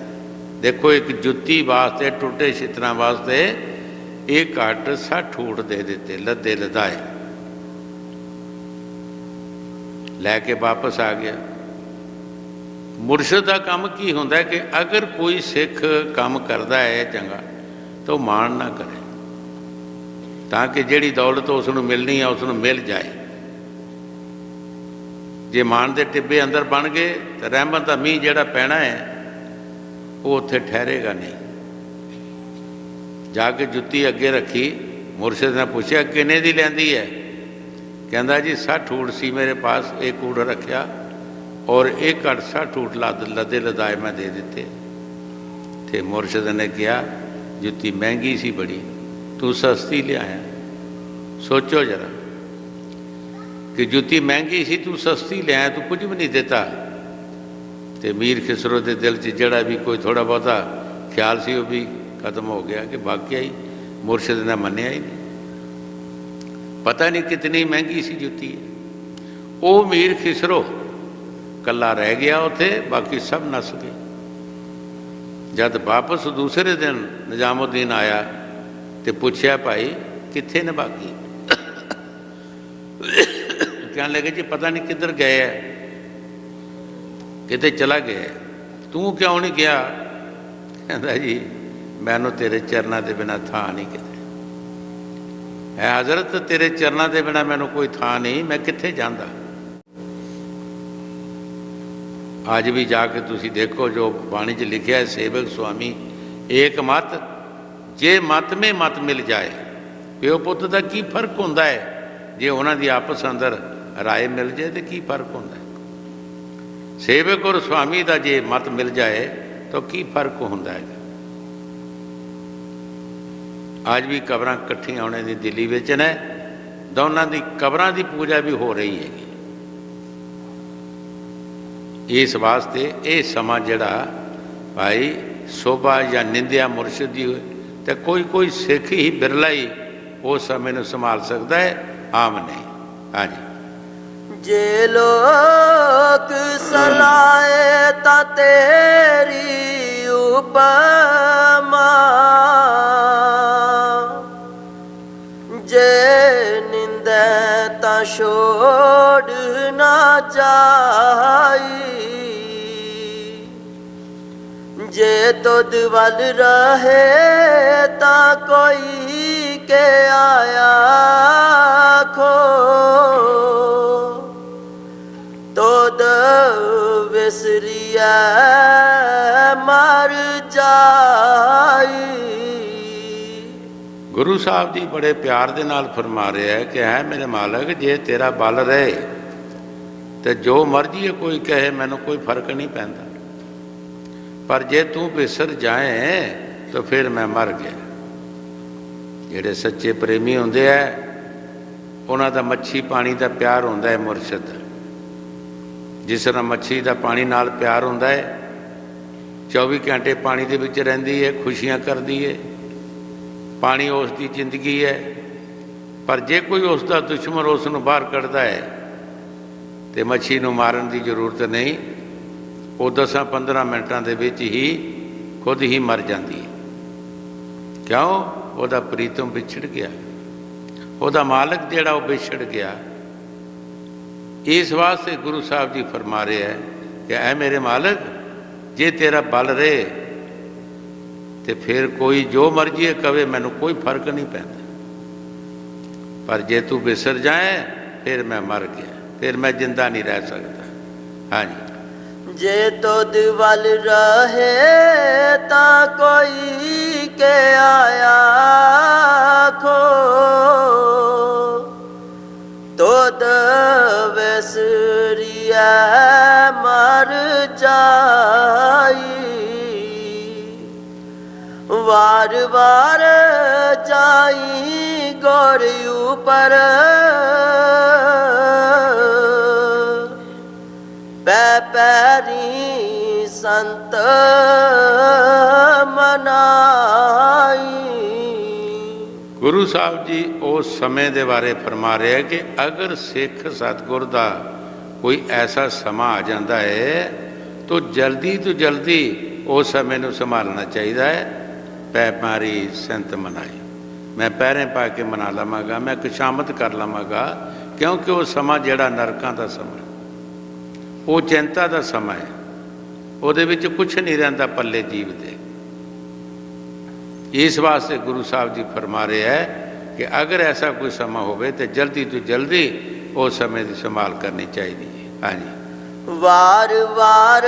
देखो एक जुत्ती वास्ते, टुटे छित्तरां वास्ते एक घट 60 ऊठ दे दिते लदे लदाए। लैके वापस आ गया। मुरशद का काम की होंदा है कि अगर कोई सिख काम करता है चंगा तो मान ना करे, ताकि जिहड़ी दौलत उसनूं मिलनी है उसनूं मिल जाए। जे मान दे टिब्बे अंदर बन गए तो रहमत का मींह जिहड़ा पैना है वो उत्थे ठहरेगा नहीं। जाके जुत्ती अगे रखी, मुरशद ने पूछा किन्ने दी लैंदी है? कहता जी 60 ऊठ सी मेरे पास, एक ऊठ रखा और एक घट 60 ऊठ लदे लदाए मैं दे दिते। थे मुरशद ने कहा जुत्ती महंगी सी बड़ी, तू सस्ती लियाया। सोचो जरा कि जुत्ती महंगी सी, तू सस्ती लियाया, तू कुछ भी नहीं देता। तो मीर खिसरो के दिल च जड़ा भी कोई थोड़ा बहुता ख्याल सी वो भी खत्म हो गया कि वाकई ही मुरशद ने मन्निया ही नहीं। पता नहीं कितनी महंगी सी जुत्ती है। वो मीर खिसरो कला रह गया उत्थे, बाकी सब नस गए। जब वापस दूसरे दिन निजामुद्दीन आया तो पूछया भाई कित्थे ने बाकी? कहने लगे जी पता नहीं किधर गए है, किते चला गया। तू क्यों नहीं गया? कहता जी मैनू तेरे चरणों के बिना थां नहीं किते है हज़रत, तेरे चरणों के बिना मैनू कोई थां नहीं, मैं कित्थे जांदा। अज भी जाके तुसी देखो जो बाणी च लिखा है, सेवक स्वामी एक मत जे मत में मत मिल जाए। प्यो पुत का की फर्क होंदा है? जे उन्हों की आपस अंदर राय मिल जाए तो की फर्क होंदा है? सेवक और स्वामी का जे मत मिल जाए तो की फर्क होंदा है? अज भी कब्रां इकट्ठियां होने की दिल्ली विच ने, दोनों की कब्रां की पूजा भी हो रही है। इस वास्ते ये समा जिहड़ा भाई शोभा या निंदिया मुरशद दी होए तो कोई सिख ही बिरला ही उस समय नूं संभाल सकता है, आम नहीं। हाँ जी। जे लोक सलाए ता तेरी उपमा, जे निंदे ता छोड़ ना जाई, जे तुद वल रहे ता कोई के आया खो, तुद विसरिया मर जाई। गुरु साहब जी बड़े प्यार दे नाल फरमा रहे हैं कि है मेरे मालक जे तेरा बल रहे तो जो मर्जी है कोई कहे मैनू कोई फर्क नहीं पैंदा, पर जे तू बिसर जाए तो फिर मैं मर गया। जिहड़े सच्चे प्रेमी होंदे है उन्हां दा मच्छी पानी दा प्यार होंदा है मुरशद, जिस तरह मच्छी दा पानी नाल प्यार होंदा है, 24 घंटे पानी दे विच रहिंदी है, खुशियां करदी है, पानी उसकी जिंदगी है। पर जे कोई उसका दुश्मन उसनूं बाहर कढ़दा है तो मच्छी नूं मारन की जरूरत नहीं, वो 10-15 मिनटां दे विच ही खुद ही मर जाती है। क्यों? वह प्रीतम विछड़ गया, वह मालक जिहड़ा वो विछड़ गया। इस वास्ते गुरु साहब जी फरमा रहे हैं कि ऐ मेरे मालक जे तेरा बल रहे तो फिर कोई जो मर्जी कवे मैनू कोई फर्क नहीं पैंदा, पर जे तू बिसर जाए फिर मैं मर गया, फिर मैं जिंदा नहीं रह सकता। हाँ जी। जे तुद वल रहे ता कोई के आया खो, तुद विसरिया मर जाई। वार वार जाई गौर ऊपर, पैरी संत मनाई। गुरु साहब जी उस समय के बारे फरमा रहे हैं कि अगर सिख सतगुर का कोई ऐसा समा आ जाता है तो जल्दी उस समय को संभालना चाहिए है। पैमारी संत मनाई, मैं पैरें पा के मना लवांगा, मैं खुशामद कर लवांगा, क्योंकि वो समा जिहड़ा नरकां दा समा, वो चिंता का समा है, उहदे विच कुछ नहीं रहिंदा पल्ले जीव दे। इस वास्ते गुरु साहब जी फरमा रहे हैं कि अगर ऐसा कोई समा होवे तो जल्दी तो जल्दी उस समय की संभाल करनी चाहिए। हाँ जी। वार वार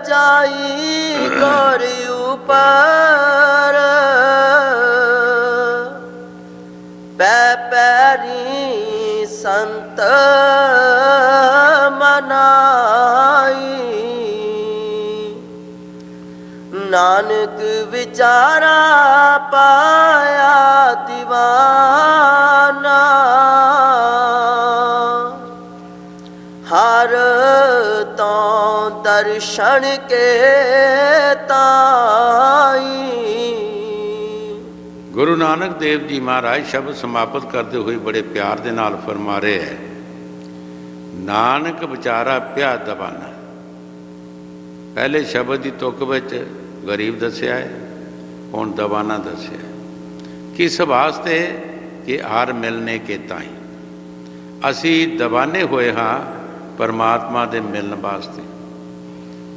जाई गौर ऊपर, पैरी संत मनाई। नानक विचारा पाया दीवाना, हर तो दर्शन के ताई। गुरु नानक देव जी महाराज शब्द समाप्त करते हुए बड़े प्यार के नाल फरमा रहे हैं, नानक विचारा प्या दबाना। पहले शब्द की तुक विच गरीब दसिया है, हुण दबाना दसिया है। किस वास्ते? कि हार मिलने के ताई असी दबाने हुए हाँ परमात्मा दे मिलन वास्ते,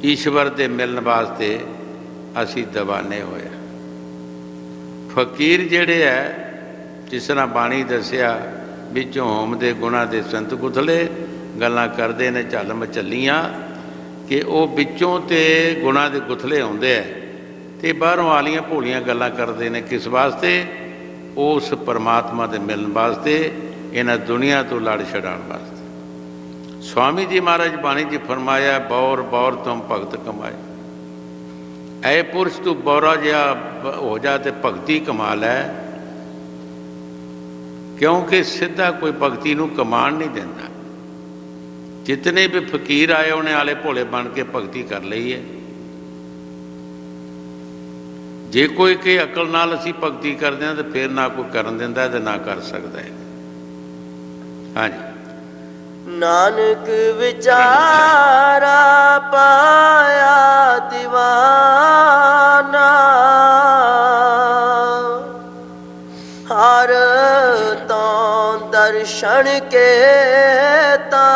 ईश्वर दे मिलन वास्ते असी दबाने होए। फकीर जिहड़े है जिस तरह बाणी दसिया विचों होम दे गुणा दे संत गुथले गल्लां करदे ने झल मचलियां, कि वो विचों ते गुणा दे गुथले आउंदे है ते बाहरों वालियां भोलियां गल्लां करदे ने। किस वास्ते? उस परमात्मा दे मिलन वास्ते, इन्हां दुनिया तो लड़ छड़ाउण वास्ते। स्वामी जी महाराज बाणी जी फरमाया, बौर बौर तुम भगत कमाए। ऐ पुरुष तू बौरा जिहा हो जा ते भगती कमा लै, क्योंकि सीधा कोई भगती नूं कमान नहीं देंदा। जितने भी फकीर आए उन्हें आले भोले बन के भगती कर ली है। जे कोई के अकल नाल असी भगती करते हैं तो फिर ना कोई करन दिंदा ते ना कर सकता है। हाँ जी। नानक विचारा पाया दीवाना, हर तो दर्शन के ता